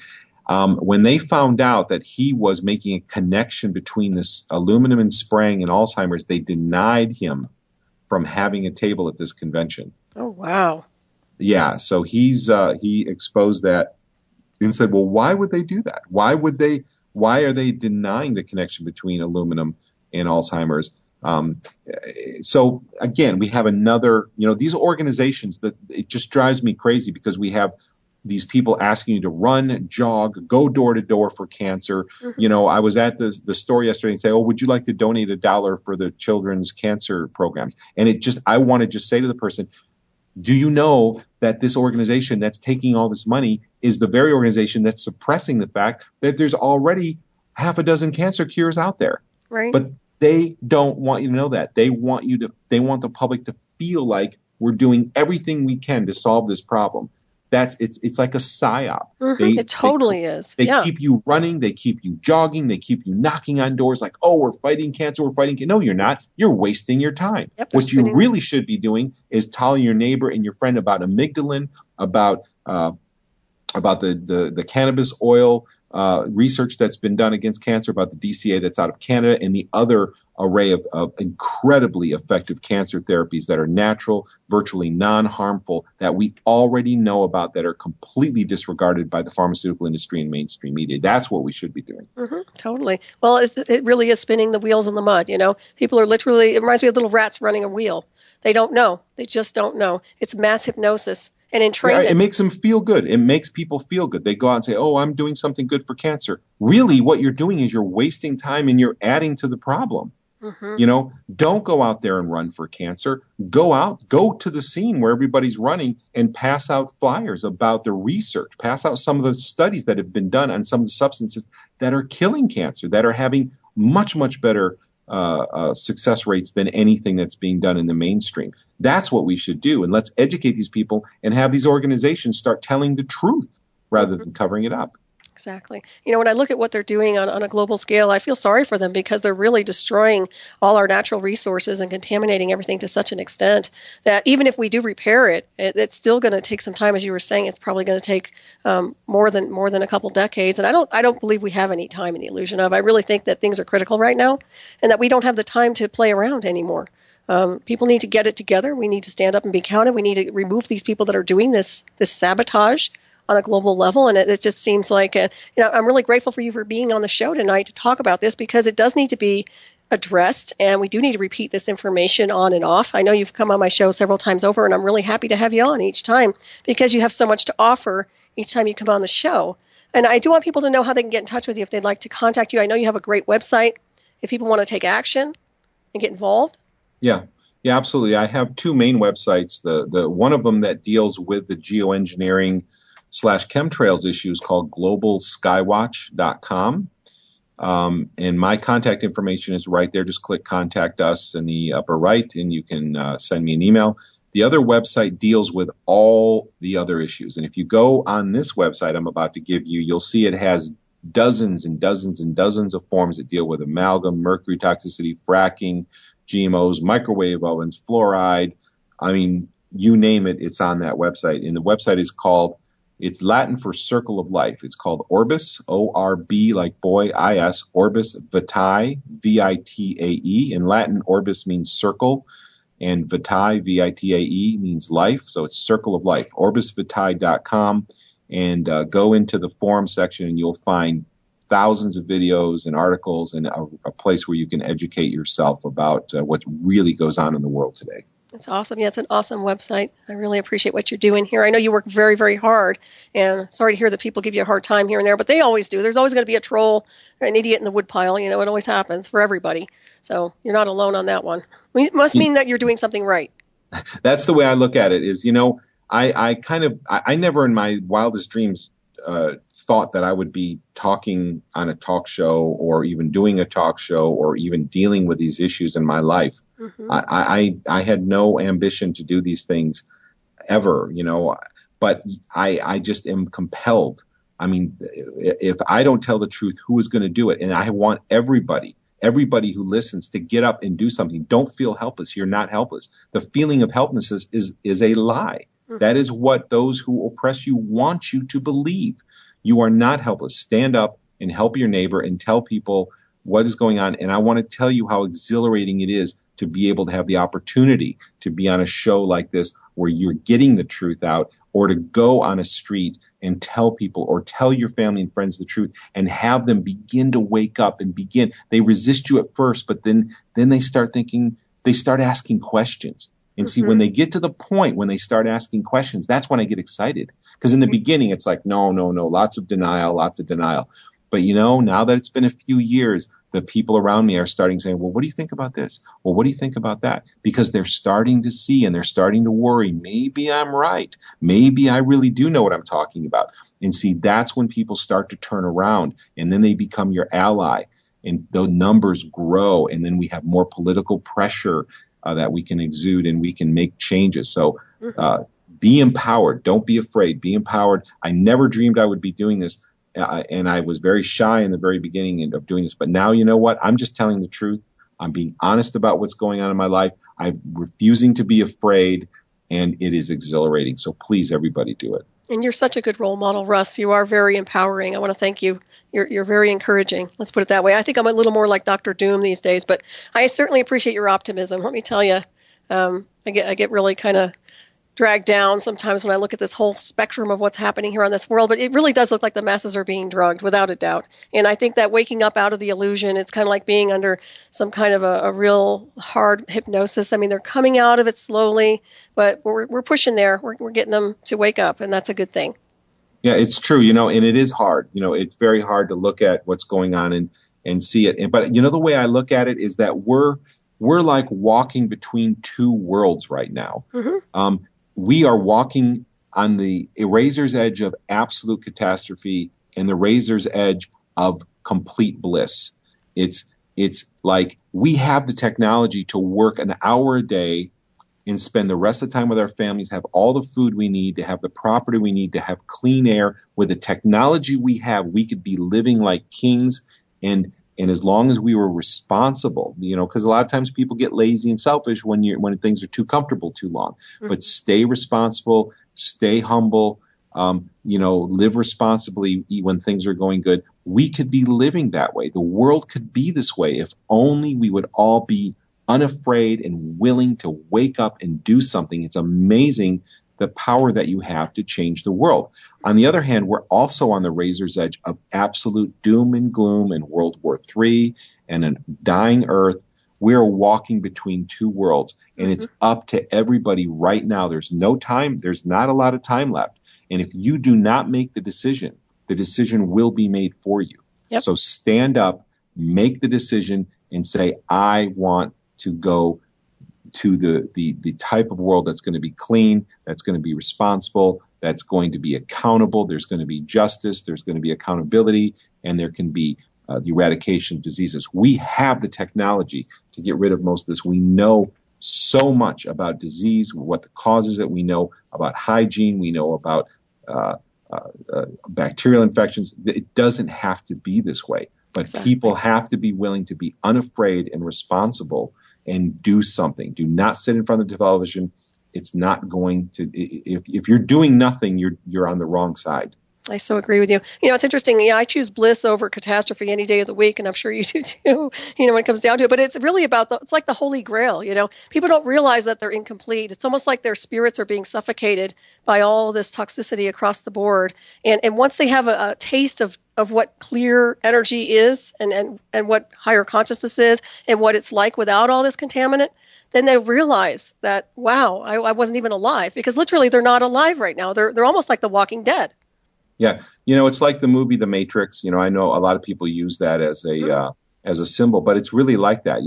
S2: When they found out that he was making a connection between this aluminum and spraying and Alzheimer's, they denied him from having a table at this convention.
S1: Oh, wow.
S2: Yeah, so he exposed that and said, well, why would they do that? Why are they denying the connection between aluminum and Alzheimer's? So again, we have another, these organizations that it just drives me crazy because we have these people asking you to run, jog, go door to door for cancer. Mm-hmm. I was at the store yesterday and say, oh, would you like to donate $1 for the children's cancer programs? And I want to just say to the person, do you know that this organization that's taking all this money is the very organization that's suppressing the fact that there's already half a dozen cancer cures out there?
S1: Right.
S2: But they don't want you to know that. They want the public to feel like we're doing everything we can to solve this problem. It's like a psyop.
S1: Mm-hmm. It totally is.
S2: They keep you running. They keep you jogging. They keep you knocking on doors like, oh, we're fighting cancer. We're fighting cancer. No, you're not. You're wasting your time.
S1: Yep,
S2: what you really should be doing is telling your neighbor and your friend about amygdalin, about the cannabis oil research that's been done against cancer, about the DCA that's out of Canada, and the other array of incredibly effective cancer therapies that are natural, virtually non-harmful, that we already know about, that are completely disregarded by the pharmaceutical industry and mainstream media. That's what we should be doing.
S1: Mm-hmm, totally. Well, it really is spinning the wheels in the mud. People are literally, it reminds me of little rats running a wheel. They don't know. They just don't know. It's mass hypnosis. And in training,
S2: it makes them feel good. It makes people feel good. They go out and say, oh, I'm doing something good for cancer. Really, what you're doing is you're wasting time and you're adding to the problem. Mm-hmm. Don't go out there and run for cancer. Go to the scene where everybody's running and pass out flyers about the research. Pass out some of the studies that have been done on some of the substances that are killing cancer, that are having much, much better success rates than anything that's being done in the mainstream. That's what we should do. And let's educate these people and have these organizations start telling the truth rather than covering it up.
S1: Exactly. When I look at what they're doing on a global scale, I feel sorry for them because they're really destroying all our natural resources and contaminating everything to such an extent that even if we do repair it, it's still going to take some time. As you were saying, it's probably going to take more than a couple decades. And I don't believe we have any time in the illusion of. I really think that things are critical right now and that we don't have the time to play around anymore. People need to get it together. We need to stand up and be counted. We need to remove these people that are doing this sabotage on a global level. And it just seems like, I'm really grateful for you for being on the show tonight to talk about this because it does need to be addressed. And we do need to repeat this information on and off. I know you've come on my show several times over, and I'm really happy to have you on each time because you have so much to offer each time you come on the show. And I do want people to know how they can get in touch with you if they'd like to contact you. I know you have a great website if people want to take action and get involved.
S2: Yeah, absolutely. I have two main websites. The one of them that deals with the geoengineering/chemtrails issues called globalskywatch.com. And my contact information is right there. Just click contact us in the upper right and you can send me an email. The other website deals with all the other issues. And if you go on this website I'm about to give you, you'll see it has dozens and dozens and dozens of forms that deal with amalgam, mercury toxicity, fracking, GMOs, microwave ovens, fluoride. I mean, you name it, it's on that website. And the website is called, it's Latin for circle of life. It's called Orbis, O-R-B like boy, I-S, Orbis Vitae, V-I-T-A-E. In Latin, Orbis means circle, and Vitae, V-I-T-A-E, means life. So it's circle of life, orbisvitae.com. And go into the forum section and you'll find thousands of videos and articles and a place where you can educate yourself about what really goes on in the world today.
S1: That's awesome. Yeah, it's an awesome website. I really appreciate what you're doing here. I know you work very, very hard, and sorry to hear that people give you a hard time here and there, but they always do. There's always going to be a troll, an idiot in the woodpile. It always happens for everybody. So you're not alone on that one. It must mean that you're doing something right.
S2: That's the way I look at it is, I never in my wildest dreams thought that I would be talking on a talk show or even doing a talk show or even dealing with these issues in my life.
S1: Mm-hmm.
S2: I had no ambition to do these things ever, but I just am compelled. I mean, if I don't tell the truth, who is going to do it? And I want everybody who listens to get up and do something. Don't feel helpless. You're not helpless. The feeling of helplessness is a lie. Mm-hmm. That is what those who oppress you want you to believe. You are not helpless. Stand up and help your neighbor and tell people what is going on. And I want to tell you how exhilarating it is to be able to have the opportunity to be on a show like this where you're getting the truth out, or to go on a street and tell people or tell your family and friends the truth and have them begin to wake up and begin. They resist you at first, but then they start thinking, they start asking questions. And see, when they get to the point when they start asking questions, that's when I get excited. Because in the beginning, it's like, no, lots of denial. But, now that it's been a few years, the people around me are starting saying, well, what do you think about this? Well, what do you think about that? Because they're starting to see and they're starting to worry. Maybe I'm right. Maybe I really do know what I'm talking about. And see, that's when people start to turn around, and then they become your ally, and the numbers grow. And then we have more political pressure that we can exude, and we can make changes. So be empowered. Don't be afraid. Be empowered. I never dreamed I would be doing this. And I was very shy in the very beginning of doing this. But now, you know what? I'm just telling the truth. I'm being honest about what's going on in my life. I'm refusing to be afraid, and it is exhilarating. So please, everybody, do it.
S1: And you're such a good role model, Russ. You are very empowering. I want to thank you. You're very encouraging. Let's put it that way. I think I'm a little more like Dr. Doom these days, but I certainly appreciate your optimism. Let me tell you, I get really kind of dragged down sometimes when I look at this whole spectrum of what's happening here on this world. But it really does look like the masses are being drugged, without a doubt. And I think that waking up out of the illusion, it's kind of like being under some kind of a real hard hypnosis. I mean, they're coming out of it slowly, but we're pushing there. We're getting them to wake up, and that's a good thing.
S2: Yeah, it's true, and it is hard. It's very hard to look at what's going on and see it. But the way I look at it is that we're like walking between two worlds right now. Mm-hmm. We are walking on the razor's edge of absolute catastrophe and the razor's edge of complete bliss. It's like we have the technology to work an hour a day and spend the rest of the time with our families, have all the food we need, to have the property we need, to have clean air. With the technology we have, we could be living like kings. And as long as we were responsible, because a lot of times people get lazy and selfish when things are too comfortable too long. Mm-hmm. But stay responsible, stay humble, live responsibly when things are going good. We could be living that way. The world could be this way if only we would all be unafraid and willing to wake up and do something. It's amazing the power that you have to change the world. On the other hand, we're also on the razor's edge of absolute doom and gloom and World War III and a dying earth. We're walking between two worlds, and it's up to everybody right now. There's no time. There's not a lot of time left. And if you do not make the decision will be made for you. Yep. So stand up, make the decision, and say, I want to go to the type of world that's going to be clean, that's going to be responsible, that's going to be accountable. There's going to be justice, there's going to be accountability, and there can be the eradication of diseases. We have the technology to get rid of most of this. We know so much about disease, what the causes it. We know about hygiene. We know about bacterial infections. It doesn't have to be this way, but exactly. People have to be willing to be unafraid and responsible and do something. Do not sit in front of the television. It's not going to. If you're doing nothing, you're on the wrong side.
S1: I so agree with you. It's interesting. I choose bliss over catastrophe any day of the week, and I'm sure you do too. When it comes down to it, but it's really about it's like the Holy Grail. People don't realize that they're incomplete. It's almost like their spirits are being suffocated by all this toxicity across the board. And once they have a taste of what clear energy is, and what higher consciousness is, and what it's like without all this contaminant, then they realize that, wow, I wasn't even alive, because literally they're not alive right now. They're almost like the Walking Dead.
S2: Yeah, it's like the movie The Matrix. I know a lot of people use that as a symbol, but it's really like that.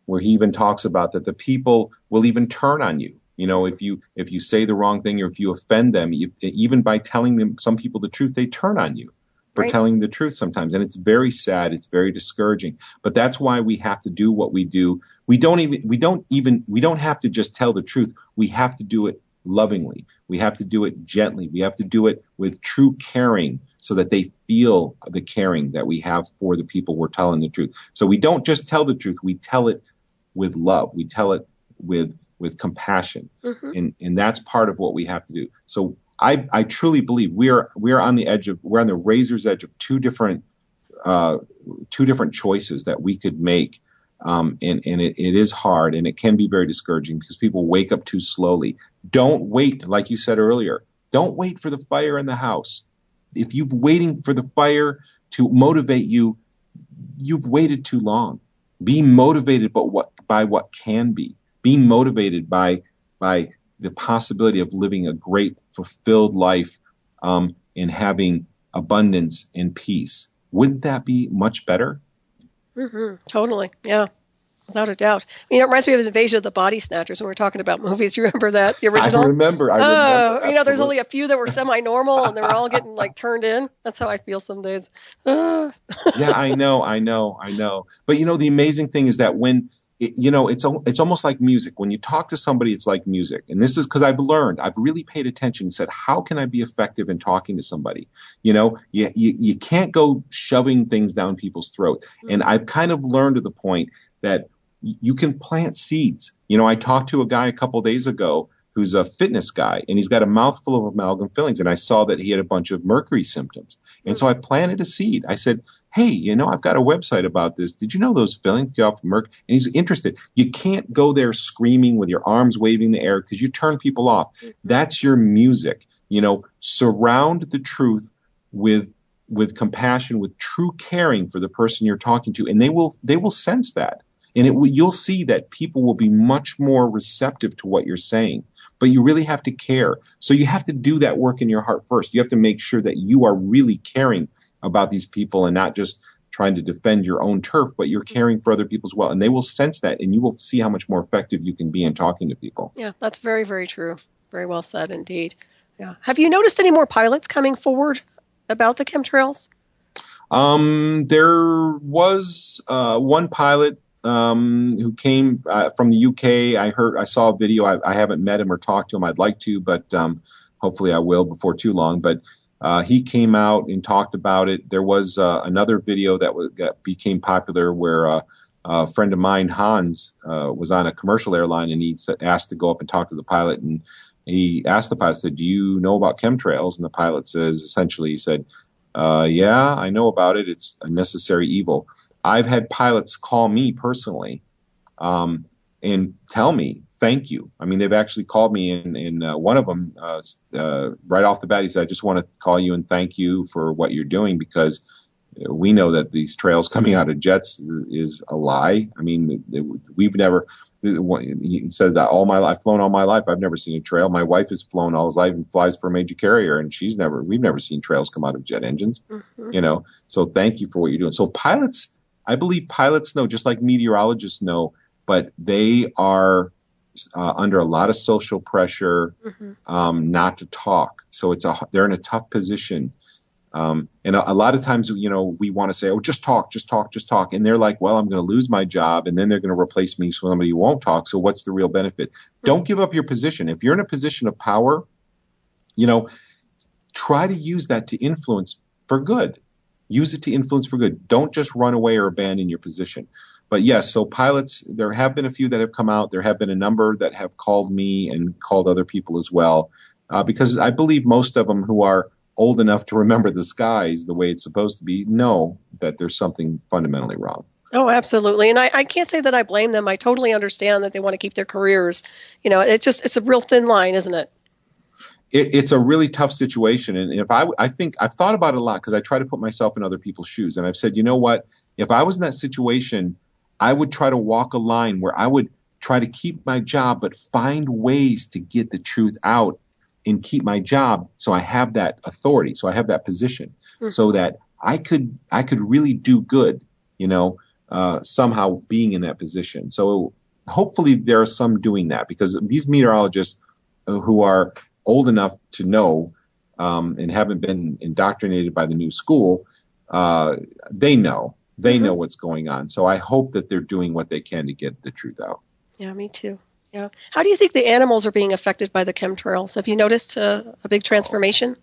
S2: Where he even talks about that the people will even turn on you. If you say the wrong thing, or if you offend them, even by telling them, some people, the truth, they turn on you. for
S1: Right.
S2: telling the truth sometimes. And it's very sad. It's very discouraging. But that's why we have to do what we do. We don't have to just tell the truth. We have to do it lovingly. We have to do it gently. We have to do it with true caring so that they feel the caring that we have for the people we're telling the truth. So we don't just tell the truth. We tell it with love. We tell it with compassion.
S1: Mm-hmm.
S2: And that's part of what we have to do. So I truly believe we're on the razor's edge of two different choices that we could make. And it is hard, and it can be very discouraging because people wake up too slowly. Don't wait, like you said earlier, don't wait for the fire in the house. If you're waiting for the fire to motivate you, you've waited too long. Be motivated by what can be. Be motivated by the possibility of living a great, fulfilled life, and having abundance and peace. Wouldn't that be much better?
S1: Mm-hmm. Totally. Yeah. Without a doubt. It reminds me of Invasion of the Body Snatchers when we're talking about movies. You remember that? The original?
S2: I remember.
S1: There's only a few that were semi-normal and they were all getting turned in. That's how I feel some days.
S2: Yeah, I know. But the amazing thing is that when it's almost like music. When you talk to somebody, it's like music. And this is because I've really paid attention and said, how can I be effective in talking to somebody? You can't go shoving things down people's throats. Mm-hmm. And I've kind of learned to the point that you can plant seeds. I talked to a guy a couple of days ago who's a fitness guy, and he's got a mouthful of amalgam fillings. And I saw that he had a bunch of mercury symptoms. And so I planted a seed. I said, hey, I've got a website about this. Did you know those fillings get off mercury? And he's interested. You can't go there screaming with your arms waving in the air because you turn people off. Mm-hmm. That's your music. Surround the truth with compassion, with true caring for the person you're talking to, and they will sense that. And you'll see that people will be much more receptive to what you're saying. But you really have to care. So you have to do that work in your heart first. You have to make sure that you are really caring about these people and not just trying to defend your own turf, but you're caring for other people as well. And they will sense that, and you will see how much more effective you can be in talking to people.
S1: Yeah, that's very, very true. Very well said indeed. Yeah. Have you noticed any more pilots coming forward about the chemtrails?
S2: There was one pilot who came from the UK. I saw a video. I haven't met him or talked to him. I'd like to, but hopefully I will before too long. But he came out and talked about it. There was another video that became popular where a friend of mine, Hans, was on a commercial airline, and he asked to go up and talk to the pilot. And he asked the pilot, said, "Do you know about chemtrails?" And the pilot he said, "Yeah, I know about it. It's a necessary evil." I've had pilots call me personally and tell me, thank you. I mean, they've actually called me, and one of them, right off the bat, he said, "I just want to call you and thank you for what you're doing, because we know that these trails coming out of jets is a lie. I mean, we've never," he says that I've flown all my life. I've never seen a trail. My wife has flown all his life and flies for a major carrier, and we've never seen trails come out of jet engines, so thank you for what you're doing. So I believe pilots know, just like meteorologists know, but they are under a lot of social pressure not to talk. So they're in a tough position. And a lot of times, we want to say, "Oh, just talk. And they're like, "Well, I'm going to lose my job, and then they're going to replace me with somebody who won't talk. So what's the real benefit?" Mm-hmm. Don't give up your position. If you're in a position of power, try to use that to influence for good. Use it to influence for good. Don't just run away or abandon your position. But yes, so pilots, there have been a few that have come out. There have been a number that have called me and called other people as well, because I believe most of them who are old enough to remember the skies the way it's supposed to be know that there's something fundamentally wrong.
S1: Oh, absolutely. And I can't say that I blame them. I totally understand that they want to keep their careers. It's a real thin line, isn't it?
S2: It's a really tough situation. And if I think I've thought about it a lot, because I try to put myself in other people's shoes. And I've said, you know what, if I was in that situation, I would try to walk a line where I would try to keep my job, but find ways to get the truth out and keep my job. So I have that authority. So I have that position, so that I could really do good, somehow being in that position. So hopefully there are some doing that, because these meteorologists who are old enough to know, and haven't been indoctrinated by the new school, they know. They know what's going on. So I hope that they're doing what they can to get the truth out.
S1: Yeah, me too. Yeah. How do you think the animals are being affected by the chemtrails? Have you noticed a big transformation?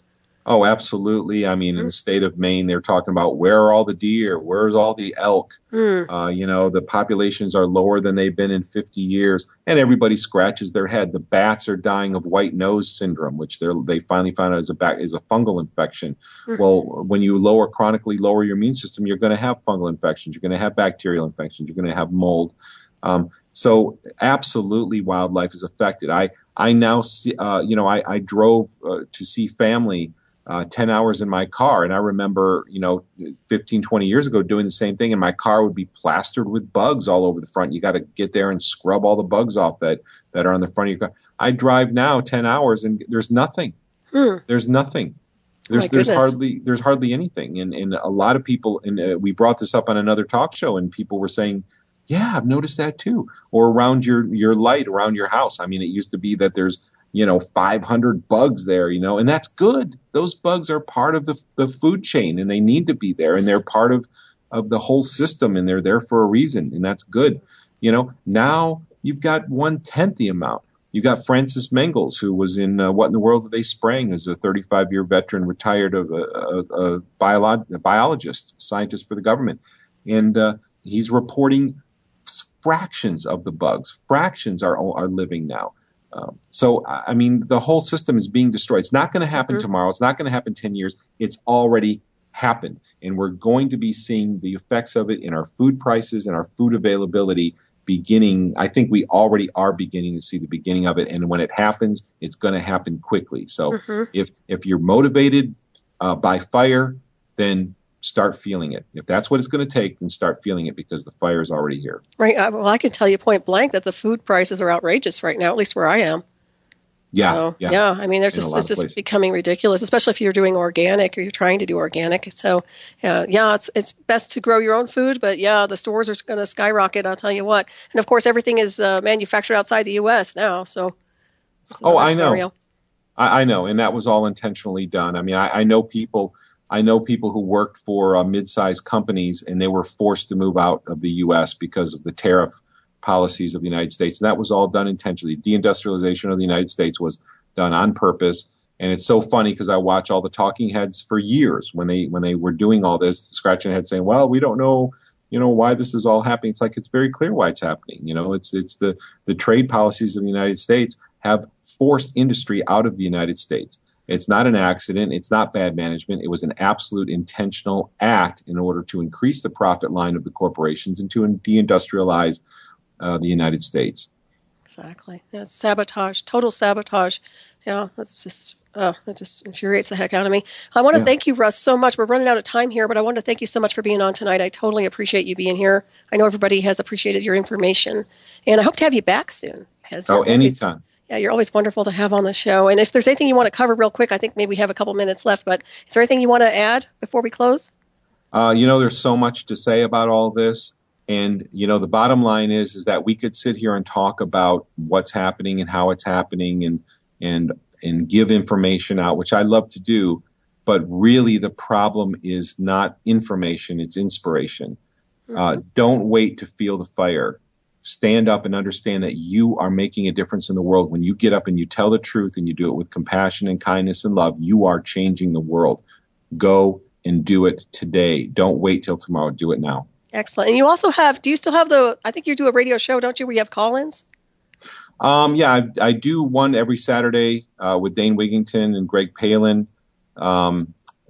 S2: Oh, absolutely. I mean, in the state of Maine, they're talking about where are all the deer? Where's all the elk? The populations are lower than they've been in 50 years. And everybody scratches their head. The bats are dying of white nose syndrome, which they finally found out is a fungal infection. Well, when you chronically lower your immune system, you're going to have fungal infections. You're going to have bacterial infections. You're going to have mold. So absolutely wildlife is affected. I now see, I drove to see family 10 hours in my car. And I remember, 15, 20 years ago doing the same thing, and my car would be plastered with bugs all over the front. You got to get there and scrub all the bugs off that are on the front of your car. I drive now 10 hours and there's nothing. There's nothing. There's hardly anything. And a lot of people, and we brought this up on another talk show, and people were saying, yeah, I've noticed that too. Or around your light, around your house. I mean, it used to be that there's 500 bugs there, and that's good. Those bugs are part of the food chain, and they need to be there, and they're part of the whole system, and they're there for a reason, and that's good. Now you've got 1/10 the amount. You got Francis Mengels, who was in What in the World Are They Spraying, as a 35-year veteran, retired of a biologist, scientist for the government, and he's reporting fractions of the bugs. Fractions are living now. So, I mean, the whole system is being destroyed. It's not going to happen tomorrow. It's not going to happen 10 years. It's already happened. And we're going to be seeing the effects of it in our food prices and our food availability beginning. I think we already are beginning to see the beginning of it. And when it happens, it's going to happen quickly. So if you're motivated by fire, then start feeling it. If that's what it's going to take, then start feeling it, because the fire is already here.
S1: Right. Well, I can tell you point blank that the food prices are outrageous right now, at least where I am.
S2: Yeah.
S1: So, yeah. I mean, it's just becoming ridiculous, especially if you're doing organic or you're trying to do organic. So, it's best to grow your own food, but the stores are going to skyrocket. I'll tell you what. And of course, everything is manufactured outside the U.S. now. So,
S2: I know. I know. And that was all intentionally done. I mean, I know people who worked for mid-sized companies, and they were forced to move out of the U.S. because of the tariff policies of the United States. And that was all done intentionally. Deindustrialization of the United States was done on purpose. And it's so funny because I watch all the talking heads for years when they were doing all this, scratching their head saying, well, we don't know, why this is all happening. It's like, it's very clear why it's happening. It's the trade policies of the United States have forced industry out of the United States. It's not an accident. It's not bad management. It was an absolute intentional act in order to increase the profit line of the corporations and to deindustrialize the United States.
S1: Exactly. Yeah, sabotage, total sabotage. Yeah, that's just, that just infuriates the heck out of me. I want to thank you, Russ, so much. We're running out of time here, but I want to thank you so much for being on tonight. I totally appreciate you being here. I know everybody has appreciated your information, and I hope to have you back soon.
S2: Anytime.
S1: Yeah, you're always wonderful to have on the show. And if there's anything you want to cover real quick, I think maybe we have a couple minutes left, but is there anything you want to add before we close?
S2: There's so much to say about all this. And, the bottom line is that we could sit here and talk about what's happening and how it's happening and give information out, which I love to do. But really the problem is not information, it's inspiration. Don't wait to feel the fire. Stand up and understand that you are making a difference in the world. When you get up and you tell the truth and you do it with compassion and kindness and love, you are changing the world. Go and do it today. Don't wait till tomorrow. Do it now.
S1: Excellent. And you also do you still have I think you do a radio show, don't you, where you have call-ins?
S2: I do one every Saturday with Dane Wigington and Greg Palin,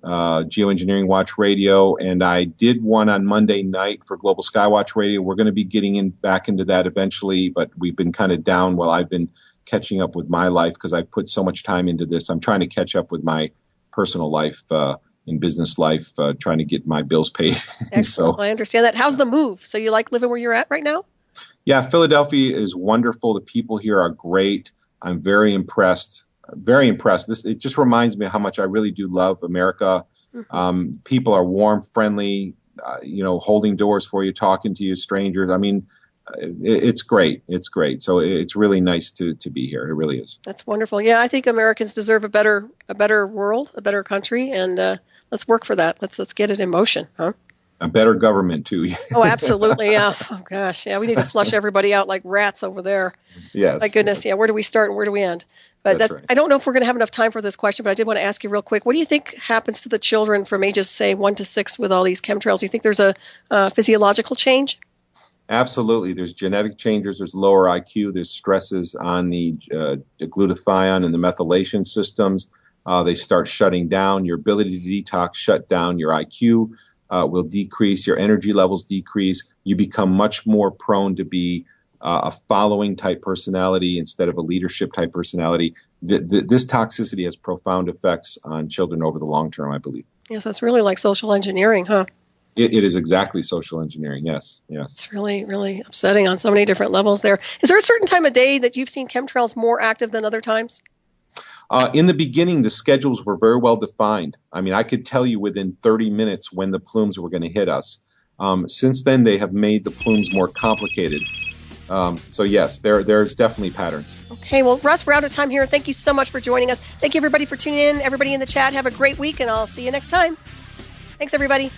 S2: Geoengineering Watch Radio, and I did one on Monday night for Global Skywatch Radio. We're going to be getting back into that eventually, but we've been kind of down while I've been catching up with my life because I put so much time into this. I'm trying to catch up with my personal life and business life, trying to get my bills paid.
S1: Excellent. So, I understand that. How's the move? So you like living where you're at right now?
S2: Yeah, Philadelphia is wonderful. The people here are great. I'm very impressed. Very impressed. It just reminds me how much I really do love America. People are warm, friendly, holding doors for you, talking to you, strangers. I mean, it's great. It's great. So it's really nice to be here. It really is.
S1: That's wonderful. Yeah, I think Americans deserve a better world, a better country, and let's work for that. Let's get it in motion, huh?
S2: A better government too.
S1: Oh, absolutely. Yeah. Oh gosh. Yeah, we need to flush everybody out like rats over there.
S2: Yes.
S1: My goodness. Yeah. Where do we start and where do we end? But
S2: that's right.
S1: I don't know if we're going to have enough time for this question, but I did want to ask you real quick. What do you think happens to the children from ages, say, 1 to 6 with all these chemtrails? Do you think there's a physiological change?
S2: Absolutely. There's genetic changes. There's lower IQ. There's stresses on the glutathione and the methylation systems. They start shutting down. Your ability to detox shut down. Your IQ will decrease. Your energy levels decrease. You become much more prone to be a following type personality instead of a leadership type personality. This toxicity has profound effects on children over the long term, I believe.
S1: Yeah, so it's really like social engineering, huh?
S2: It is exactly social engineering. Yes.
S1: It's really, really upsetting on so many different levels there. Is there a certain time of day that you've seen chemtrails more active than other times?
S2: In the beginning, the schedules were very well defined. I mean, I could tell you within 30 minutes when the plumes were going to hit us. Since then, they have made the plumes more complicated. So yes, there's definitely patterns.
S1: Okay, well, Russ, we're out of time here. Thank you so much for joining us. Thank you, everybody, for tuning in. Everybody in the chat, have a great week, and I'll see you next time. Thanks, everybody.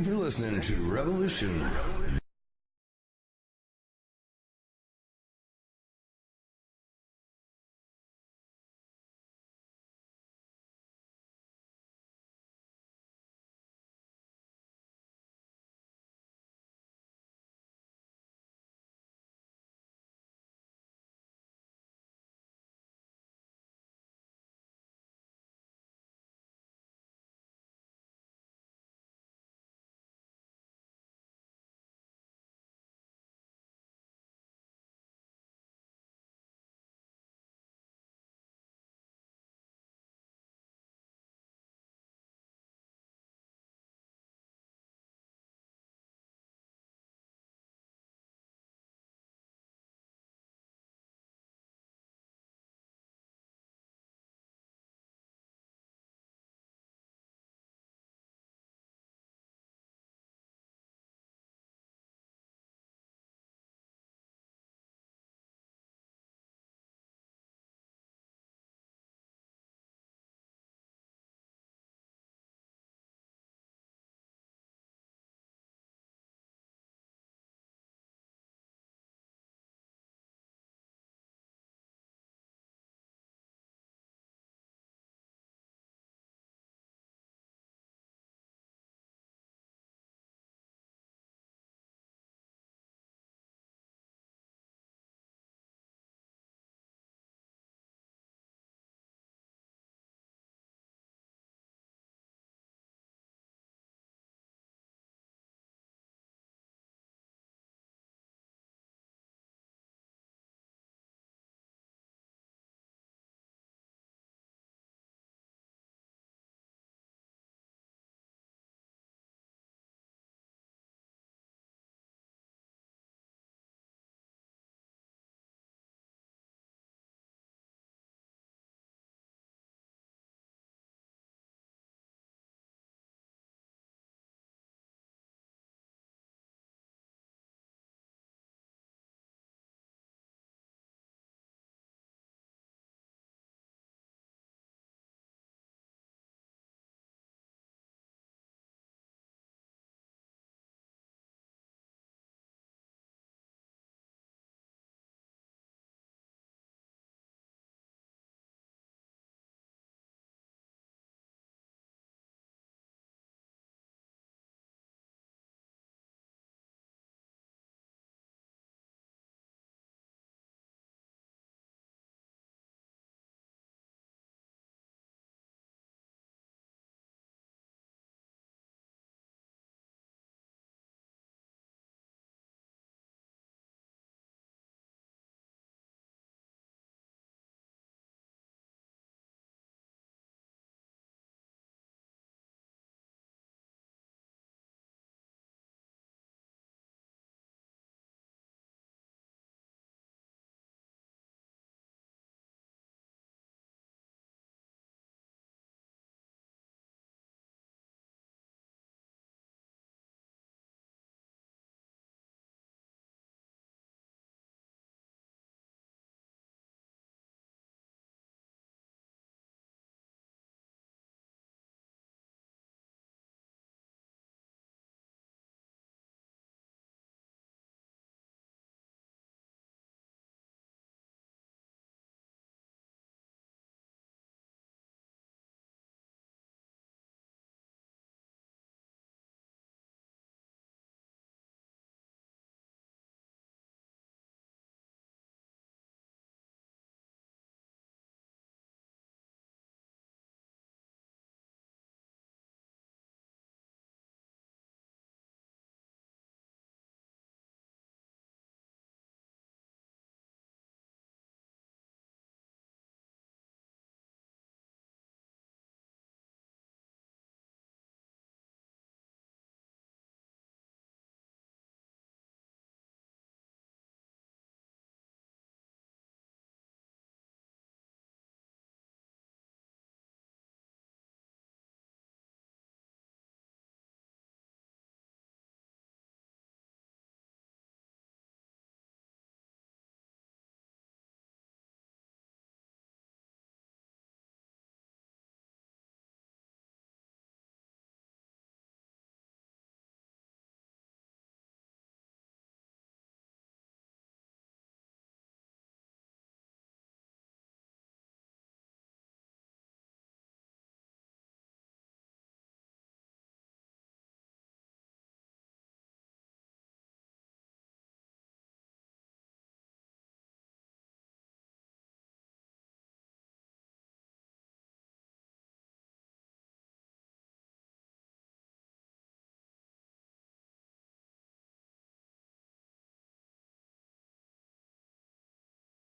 S3: Listening to Revolution